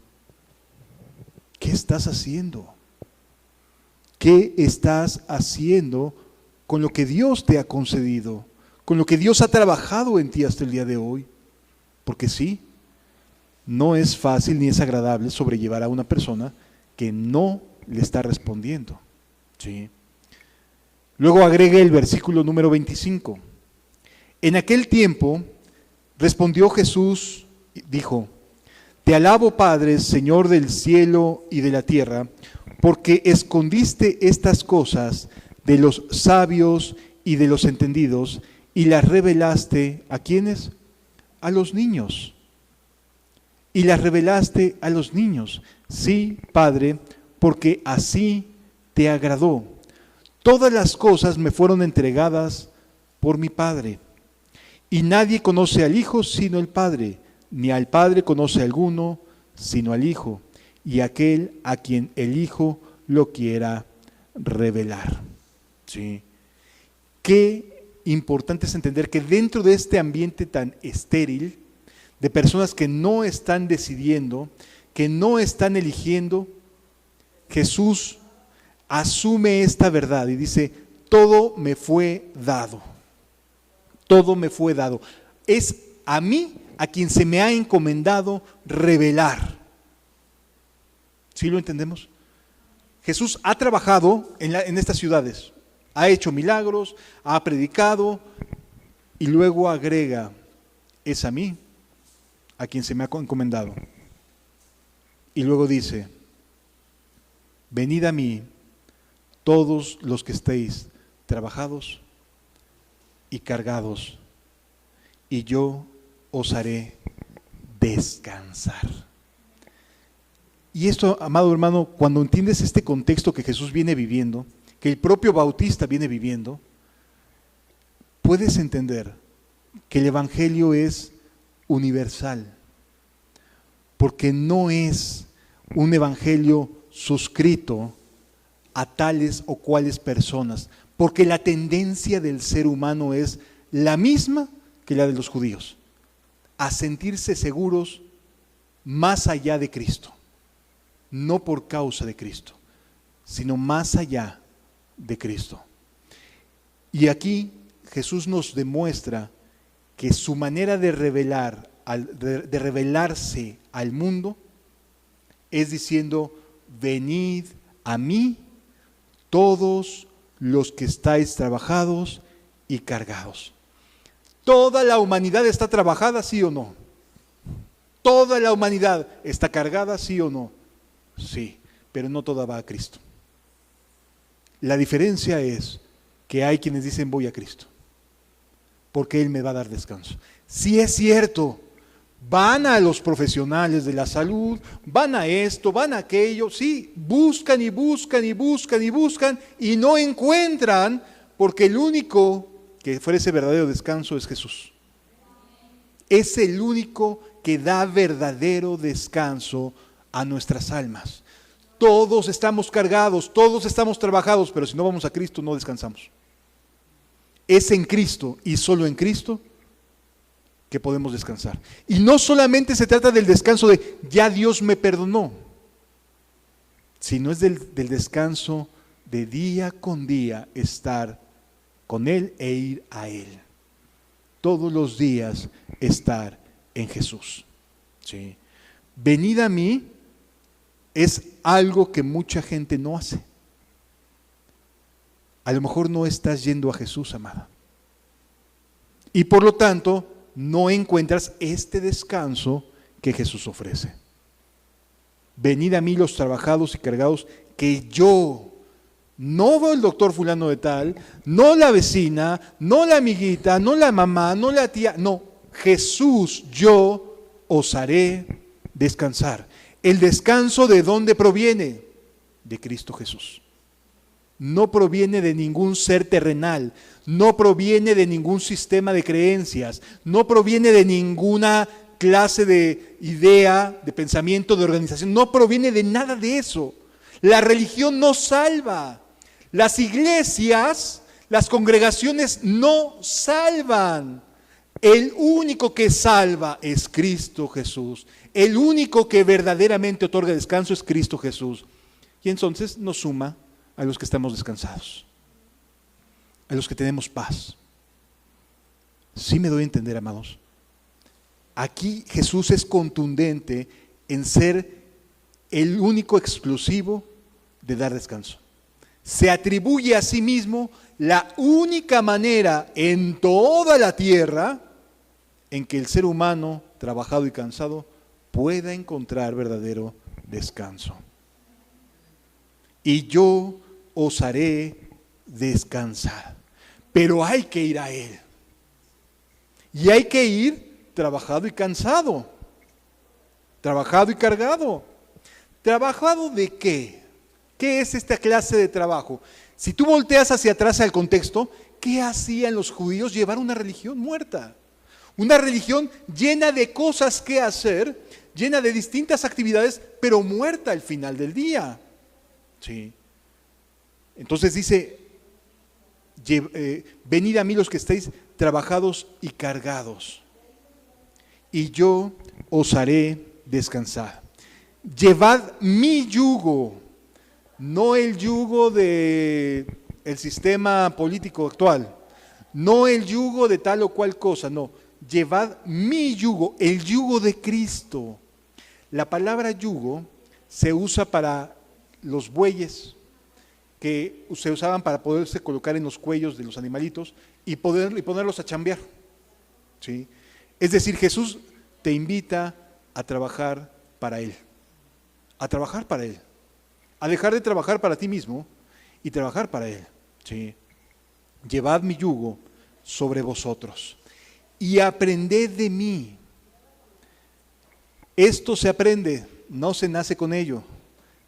¿Qué estás haciendo? ¿Qué estás haciendo con lo que Dios te ha concedido? Con lo que Dios ha trabajado en ti hasta el día de hoy. Porque sí, no es fácil ni es agradable sobrellevar a una persona que no le está respondiendo. ¿Sí? Luego agrega el versículo número 25. En aquel tiempo respondió Jesús, dijo: te alabo, Padre, Señor del cielo y de la tierra, porque escondiste estas cosas de los sabios y de los entendidos y las revelaste ¿a quiénes? A los niños. Y las revelaste a los niños. Sí, Padre, porque así te agradó. Todas las cosas me fueron entregadas por mi Padre. Y nadie conoce al Hijo sino el Padre, ni al Padre conoce alguno sino al Hijo, y aquel a quien el Hijo lo quiera revelar. ¿Sí? Qué importante es entender que dentro de este ambiente tan estéril, de personas que no están decidiendo, que no están eligiendo, Jesús asume esta verdad y dice: todo me fue dado. Todo me fue dado. Es a mí a quien se me ha encomendado revelar. ¿Sí lo entendemos? Jesús ha trabajado en estas ciudades, ha hecho milagros, ha predicado y luego agrega: es a mí a quien se me ha encomendado. Y luego dice: venid a mí todos los que estéis trabajados y cargados, y yo os haré descansar. Y esto, amado hermano, cuando entiendes este contexto que Jesús viene viviendo, que el propio Bautista viene viviendo, puedes entender que el Evangelio es universal, porque no es un Evangelio suscrito a tales o cuales personas, porque la tendencia del ser humano es la misma que la de los judíos, a sentirse seguros más allá de Cristo, no por causa de Cristo, sino más allá de Cristo. Y aquí Jesús nos demuestra que su manera de revelarse al mundo es diciendo: venid a mí todos los que estáis trabajados y cargados. ¿Toda la humanidad está trabajada, sí o no? ¿Toda la humanidad está cargada, sí o no? Sí, pero no toda va a Cristo. La diferencia es que hay quienes dicen: voy a Cristo, porque Él me va a dar descanso. Sí es cierto, van a los profesionales de la salud, van a esto, van a aquello, sí, buscan y buscan y buscan y buscan y no encuentran, porque el único que ofrece verdadero descanso es Jesús. Es el único que da verdadero descanso a nuestras almas. Todos estamos cargados, todos estamos trabajados, pero si no vamos a Cristo no descansamos. Es en Cristo y solo en Cristo que podemos descansar. Y no solamente se trata del descanso de ya Dios me perdonó, sino es del descanso de día con día estar con Él e ir a Él. Todos los días estar en Jesús. ¿Sí? Venid a mí es algo que mucha gente no hace. A lo mejor no estás yendo a Jesús, amada. Y por lo tanto, no encuentras este descanso que Jesús ofrece. Venid a mí los trabajados y cargados, que yo, no el doctor fulano de tal, no la vecina, no la amiguita, no la mamá, no la tía, no, Jesús, yo os haré descansar. ¿El descanso de dónde proviene? De Cristo Jesús. No proviene de ningún ser terrenal, no proviene de ningún sistema de creencias, no proviene de ninguna clase de idea, de pensamiento, de organización, no proviene de nada de eso. La religión no salva, las iglesias, las congregaciones no salvan. El único que salva es Cristo Jesús. El único que verdaderamente otorga descanso es Cristo Jesús. Y entonces nos suma a los que estamos descansados, a los que tenemos paz. ¿Sí me doy a entender, amados? Aquí Jesús es contundente en ser el único exclusivo de dar descanso. Se atribuye a sí mismo la única manera en toda la tierra en que el ser humano, trabajado y cansado, pueda encontrar verdadero descanso. Y yo os haré descansar. Pero hay que ir a Él. Y hay que ir trabajado y cansado. Trabajado y cargado. ¿Trabajado de qué? ¿Qué es esta clase de trabajo? Si tú volteas hacia atrás al contexto, ¿qué hacían los judíos? Llevar una religión muerta. Una religión llena de cosas que hacer, llena de distintas actividades, pero muerta al final del día. Sí. Entonces dice, venid a mí los que estéis trabajados y cargados, y yo os haré descansar. Llevad mi yugo, no el yugo del sistema político actual, no el yugo de tal o cual cosa, no. Llevad mi yugo, el yugo de Cristo. La palabra yugo se usa para los bueyes que se usaban para poderse colocar en los cuellos de los animalitos y ponerlos a chambear. ¿Sí? Es decir, Jesús te invita a trabajar para Él, a trabajar para Él, a dejar de trabajar para ti mismo y trabajar para Él. ¿Sí? Llevad mi yugo sobre vosotros y aprended de mí. Esto se aprende, no se nace con ello,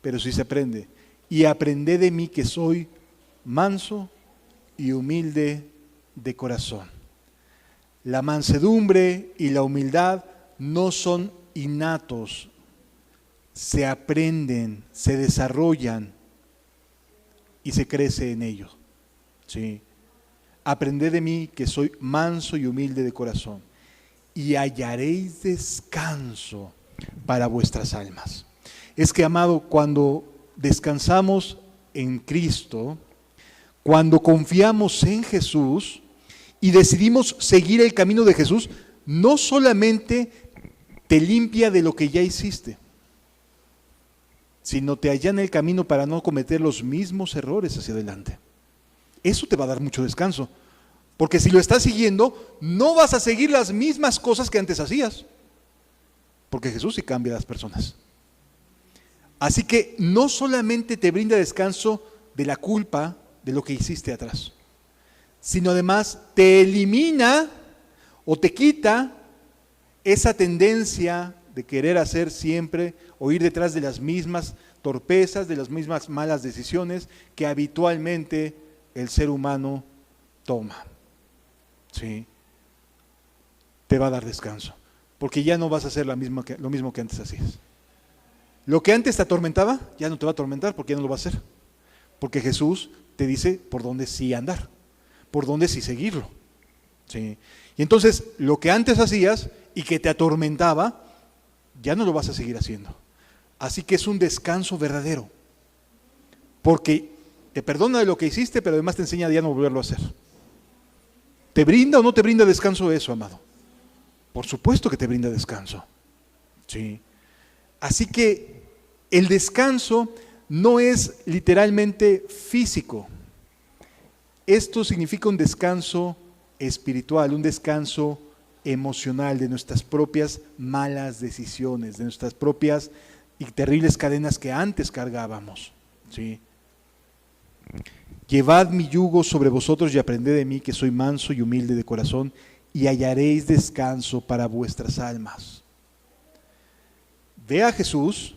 pero sí se aprende. Y aprended de mí, que soy manso y humilde de corazón. La mansedumbre y la humildad no son innatos, se aprenden, se desarrollan y se crece en ellos. ¿Sí? Aprended de mí, que soy manso y humilde de corazón, y hallaréis descanso para vuestras almas. Es que, amado, cuando descansamos en Cristo, cuando confiamos en Jesús y decidimos seguir el camino de Jesús, no solamente te limpia de lo que ya hiciste, sino te allana el camino para no cometer los mismos errores hacia adelante. Eso te va a dar mucho descanso, porque si lo estás siguiendo, no vas a seguir las mismas cosas que antes hacías, porque Jesús sí cambia a las personas. Así que no solamente te brinda descanso de la culpa de lo que hiciste atrás, sino además te elimina o te quita esa tendencia de querer hacer siempre o ir detrás de las mismas torpezas, de las mismas malas decisiones que habitualmente el ser humano toma. ¿Sí? Te va a dar descanso, porque ya no vas a hacer lo mismo que antes hacías. Lo que antes te atormentaba, ya no te va a atormentar, porque ya no lo va a hacer. Porque Jesús te dice por dónde sí andar, por dónde sí seguirlo. ¿Sí? Y entonces, lo que antes hacías y que te atormentaba, ya no lo vas a seguir haciendo. Así que es un descanso verdadero, porque te perdona de lo que hiciste, pero además te enseña a ya no volverlo a hacer. ¿Te brinda o no te brinda descanso eso, amado? Por supuesto que te brinda descanso. ¿Sí? Así que el descanso no es literalmente físico. Esto significa un descanso espiritual, un descanso emocional de nuestras propias malas decisiones, de nuestras propias y terribles cadenas que antes cargábamos. ¿Sí? Llevad mi yugo sobre vosotros y aprended de mí, que soy manso y humilde de corazón, y hallaréis descanso para vuestras almas. Ve a Jesús,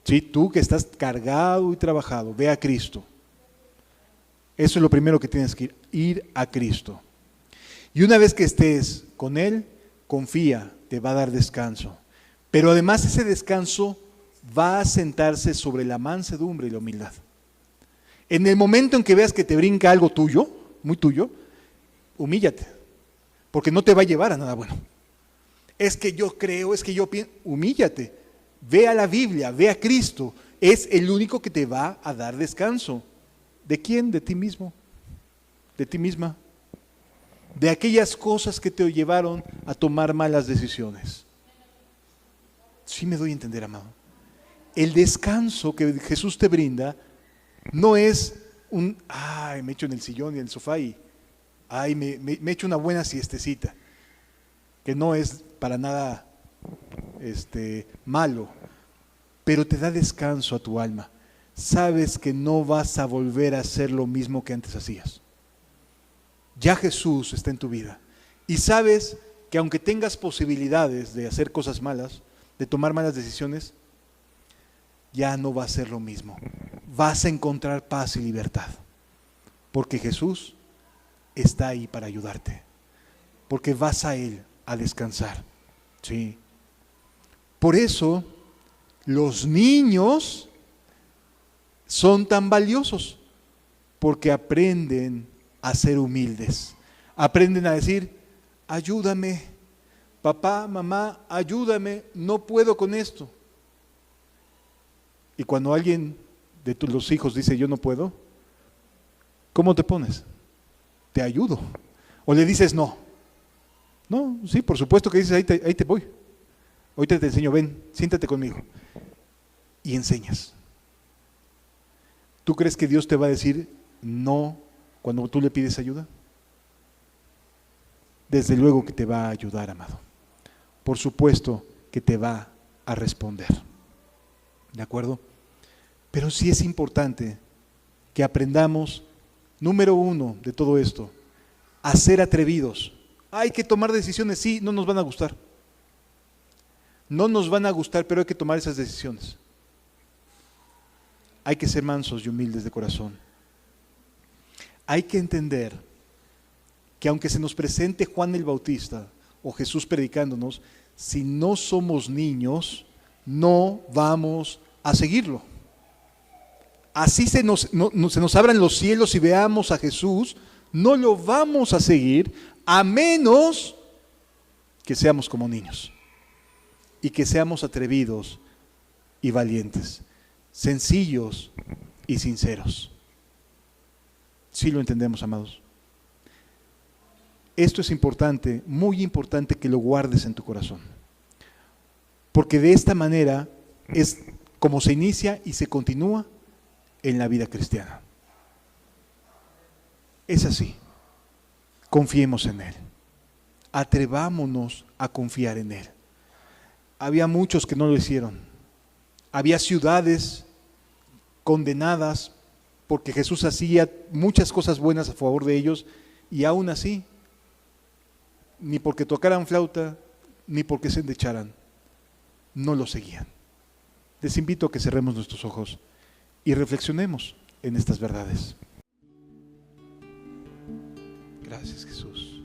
¿sí? Tú que estás cargado y trabajado, ve a Cristo. Eso es lo primero que tienes que ir a Cristo. Y una vez que estés con Él, confía, te va a dar descanso. Pero además ese descanso va a sentarse sobre la mansedumbre y la humildad. En el momento en que veas que te brinca algo tuyo, muy tuyo, humíllate, porque no te va a llevar a nada bueno. Es que yo creo, es que yo pienso, humíllate, ve a la Biblia, ve a Cristo, es el único que te va a dar descanso. ¿De quién? De ti mismo, de ti misma, de aquellas cosas que te llevaron a tomar malas decisiones. Sí me doy a entender, amado. El descanso que Jesús te brinda no es me echo en el sillón y en el sofá y me echo una buena siestecita, que no es para nada malo, pero te da descanso a tu alma. Sabes que no vas a volver a hacer lo mismo que antes hacías. Ya Jesús está en tu vida y sabes que aunque tengas posibilidades de hacer cosas malas, de tomar malas decisiones, ya no va a ser lo mismo. Vas a encontrar paz y libertad, porque Jesús está ahí para ayudarte, porque vas a Él a descansar. ¿Sí? Por eso los niños son tan valiosos, porque aprenden a ser humildes, aprenden a decir, ayúdame, papá, mamá, ayúdame, no puedo con esto. Y cuando alguien de los hijos dice, yo no puedo, ¿cómo te pones? Te ayudo. O le dices, no. No, sí, por supuesto que dices, ahí te voy. Ahorita te enseño, ven, siéntate conmigo. Y enseñas. ¿Tú crees que Dios te va a decir no cuando tú le pides ayuda? Desde luego que te va a ayudar, amado. Por supuesto que te va a responder. ¿De acuerdo? Pero sí es importante que aprendamos, número uno de todo esto, a ser atrevidos. Hay que tomar decisiones, sí, no nos van a gustar. No nos van a gustar, pero hay que tomar esas decisiones. Hay que ser mansos y humildes de corazón. Hay que entender que aunque se nos presente Juan el Bautista o Jesús predicándonos, si no somos niños, no vamos a seguirlo. Así se nos abran los cielos y veamos a Jesús, no lo vamos a seguir a menos que seamos como niños y que seamos atrevidos y valientes, sencillos y sinceros. ¿Sí lo entendemos, amados? Esto es importante, muy importante que lo guardes en tu corazón, porque de esta manera es como se inicia y se continúa en la vida cristiana. Es así. Confiemos en Él. Atrevámonos a confiar en Él. Había muchos que no lo hicieron. Había ciudades condenadas porque Jesús hacía muchas cosas buenas a favor de ellos y aún así, ni porque tocaran flauta, ni porque se endecharan, no lo seguían. Les invito a que cerremos nuestros ojos y reflexionemos en estas verdades. Gracias, Jesús.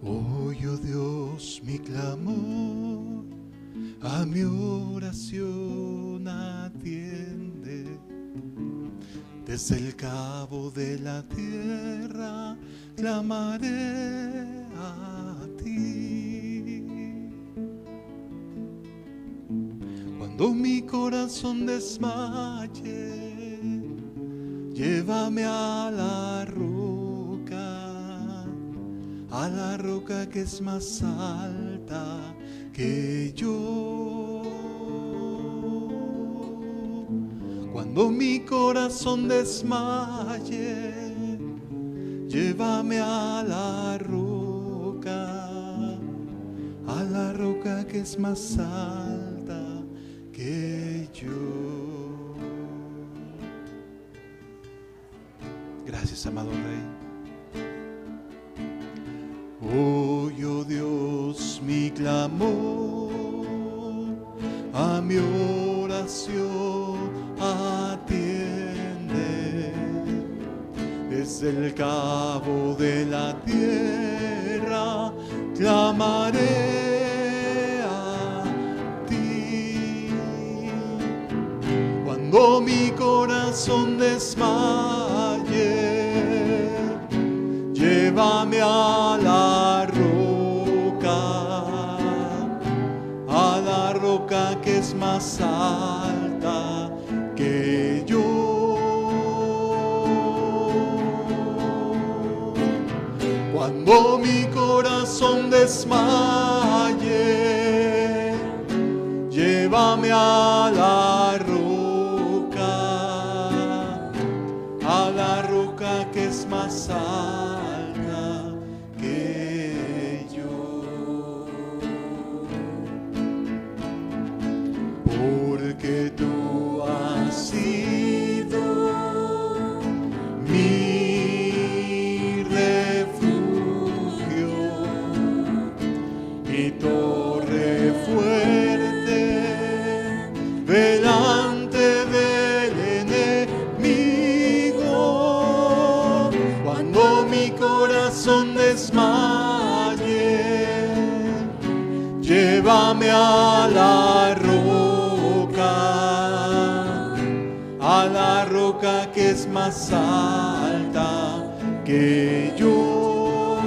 Oye, oh Dios, mi clamor, a mi oración atiende. Desde el cabo de la tierra clamaré a ti. Cuando mi corazón desmaye, llévame a la roca que es más alta que yo. Cuando mi corazón desmaye, llévame a la roca que es más alta que yo. Gracias, amado Rey. Oye, oh Dios, mi clamor, a mi oración atiende. Desde el cabo de la tierra clamaré a ti. Cuando mi corazón desmaye, llévame a la roca que es más alta que yo. Cuando mi corazón desmaye, llévame a la roca que es más alta que yo. Porque tú has sido mi refugio y torre fuerte delante del enemigo. Cuando mi corazón desmaye, llévame a la roca que es más alta que yo.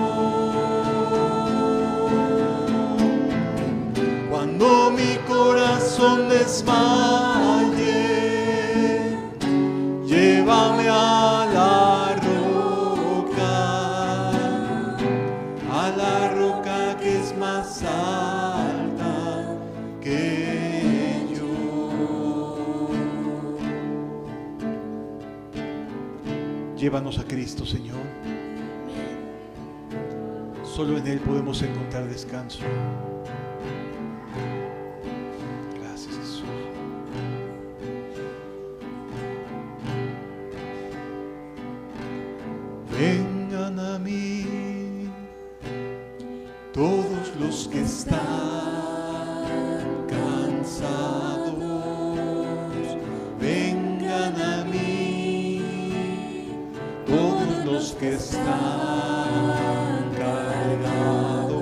Cuando mi corazón desmaye, llévame a la roca que es más alta que yo. Llévanos a Cristo, Señor. Solo en Él podemos encontrar descanso. que están cargados,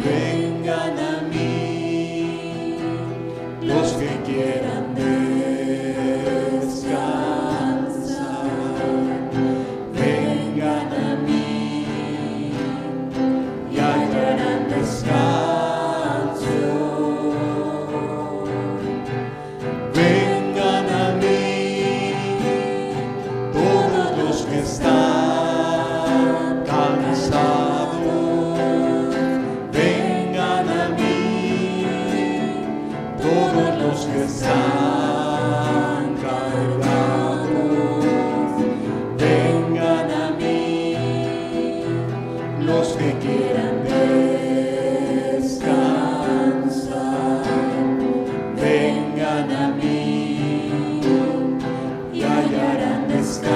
vengan a mí, los que quieran descansar, vengan a mí y hallarán descanso. Vengan a mí, todos los que están cansados, vengan a mí, todos los que están cargados, vengan a mí, los que quieran descansar, vengan a mí y hallarán descanso.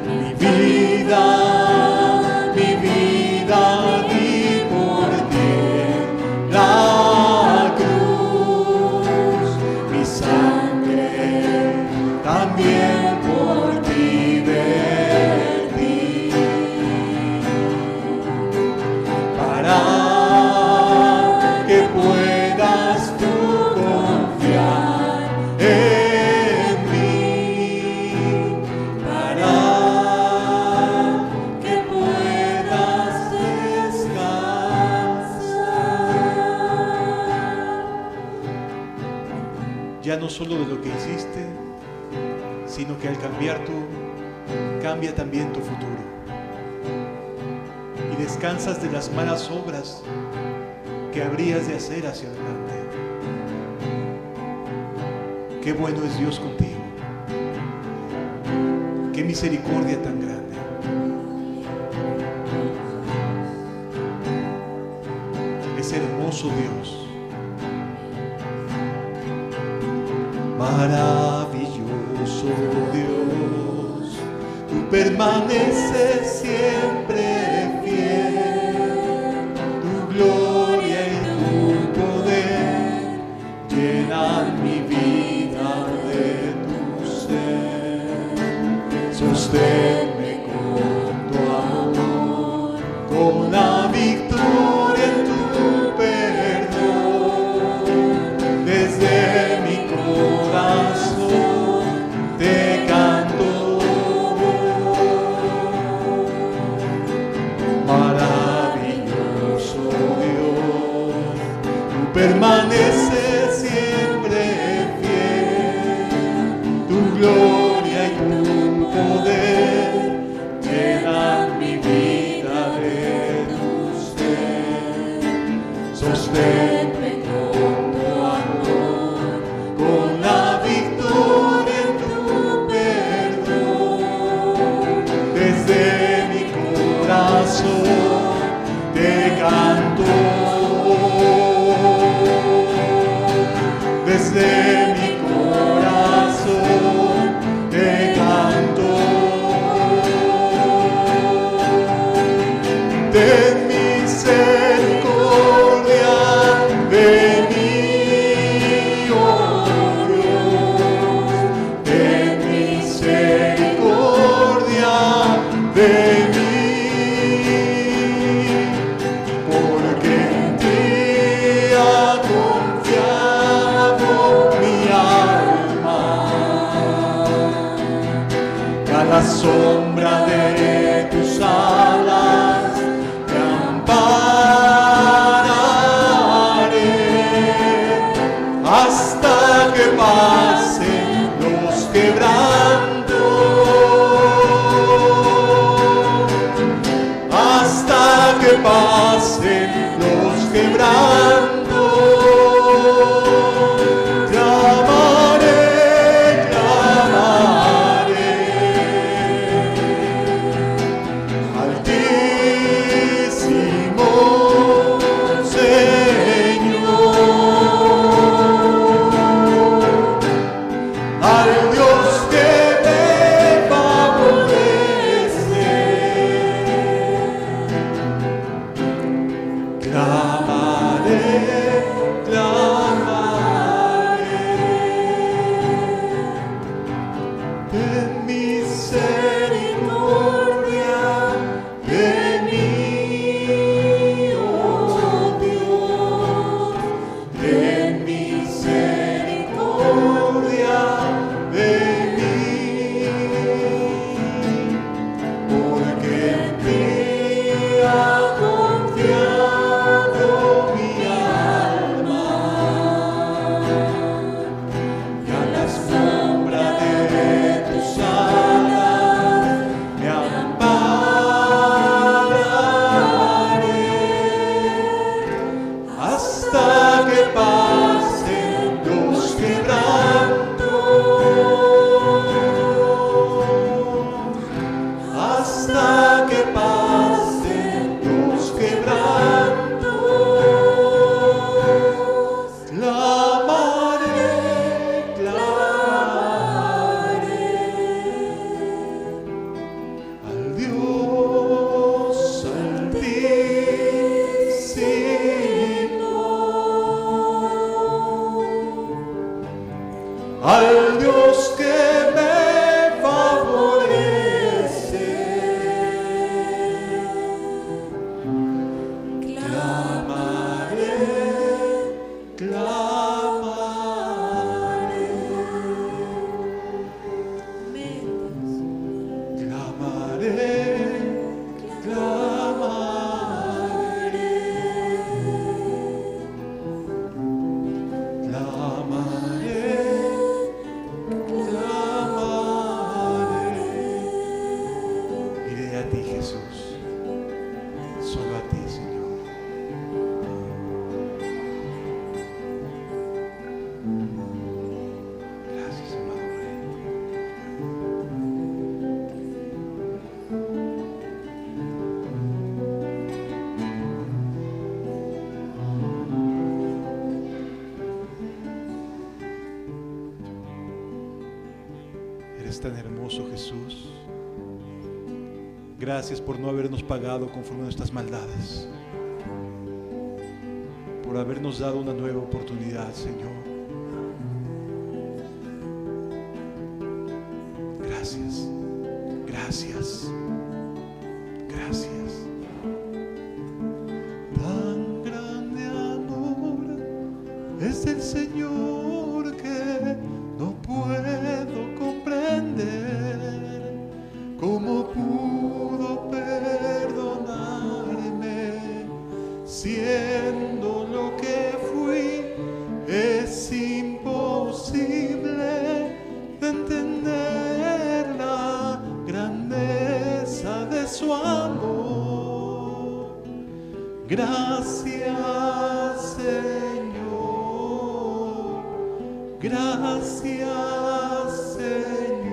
Mi vida di por ti en la cruz, mi sangre también por ti vertí, para que puedas tú confiar en mí, para que puedas descansar. Ya no solo de lo que hiciste, sino que al cambiar tú, cambia también tu futuro. Y descansas de las malas obras que habrías de hacer hacia adelante. Qué bueno es Dios contigo. Qué misericordia tan grande. Es hermoso Dios. Maravilloso Dios, tú permaneces siempre fiel. Tu gloria y tu poder llenan mi vida de tu ser. Sosténme con tu amor, con la victoria en tu perdón. Desde mi corazón te canto. Maravilloso Dios, tú permaneces siempre fiel. Tu gloria y tu poder llenan mi vida de tu ser. Sosténme con tu amor, con la victoria en tu perdón. Desde mi corazón te canto. Desde mi corazón te canto. Ten misericordia de mí, oh Dios. Ten misericordia de mí, porque en ti ha confiado mi alma. Y a la sombra de tus alas te ampararé hasta que pasen los quebrantos, hasta que pasen los quebrantos. Clamaré, clamaré, Altísimo Señor, al Dios que me favorece. Clamaré, eres tan hermoso, Jesús. Gracias por no habernos pagado conforme a nuestras maldades, por habernos dado una nueva oportunidad, Señor. Gracias, gracias, gracias. Tan grande amor es el Señor que no puedo comprender. ¿Cómo pudo perdonarme siendo lo que fui? Es imposible de entender la grandeza de su amor. Gracias, Señor. Gracias, Señor.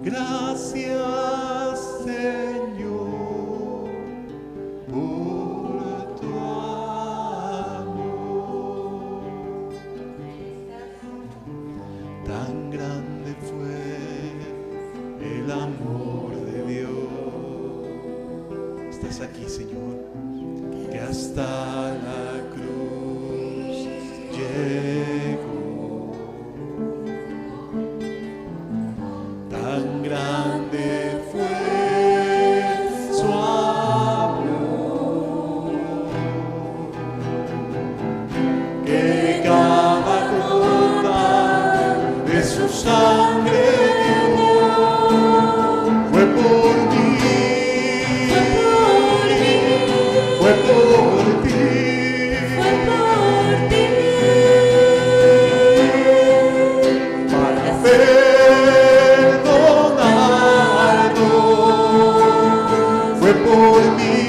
Gracias, Señor, por tu amor. Tan grande fue el amor de Dios. Estás aquí, Señor, que hasta la cruz llegó. Tan grande fue su amor, que cada gota de su sangre dio. Fue por mí, fue por ti, para perdonarnos. Fue por mí,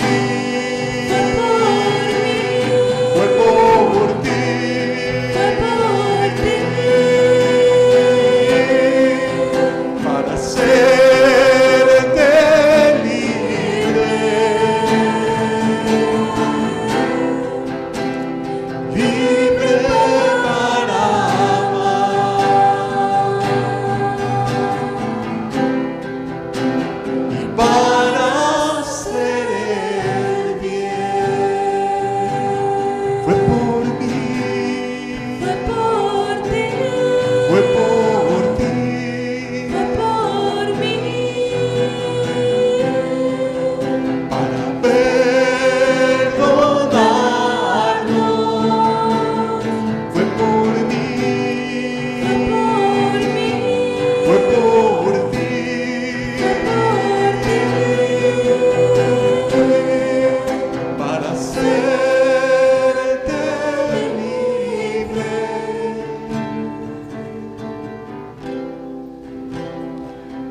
fue por ti, para hacerte libre, libre para amar y para hacer el bien. Fue por mí, fue por ti, para perdonarnos. Fue por mí, fue por ti, para hacerte libre,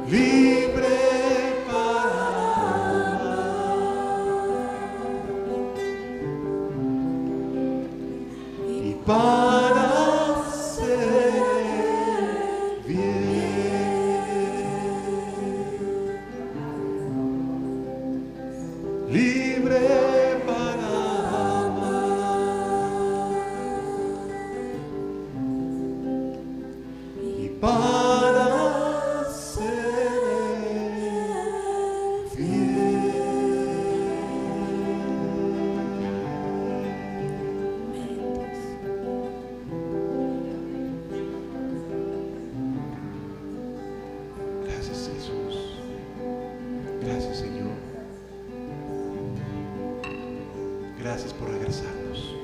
libre para amar y para hacer bien. Libre para amar y para hacer bien. Gracias, Jesús. Gracias, Señor. Gracias por regresarnos.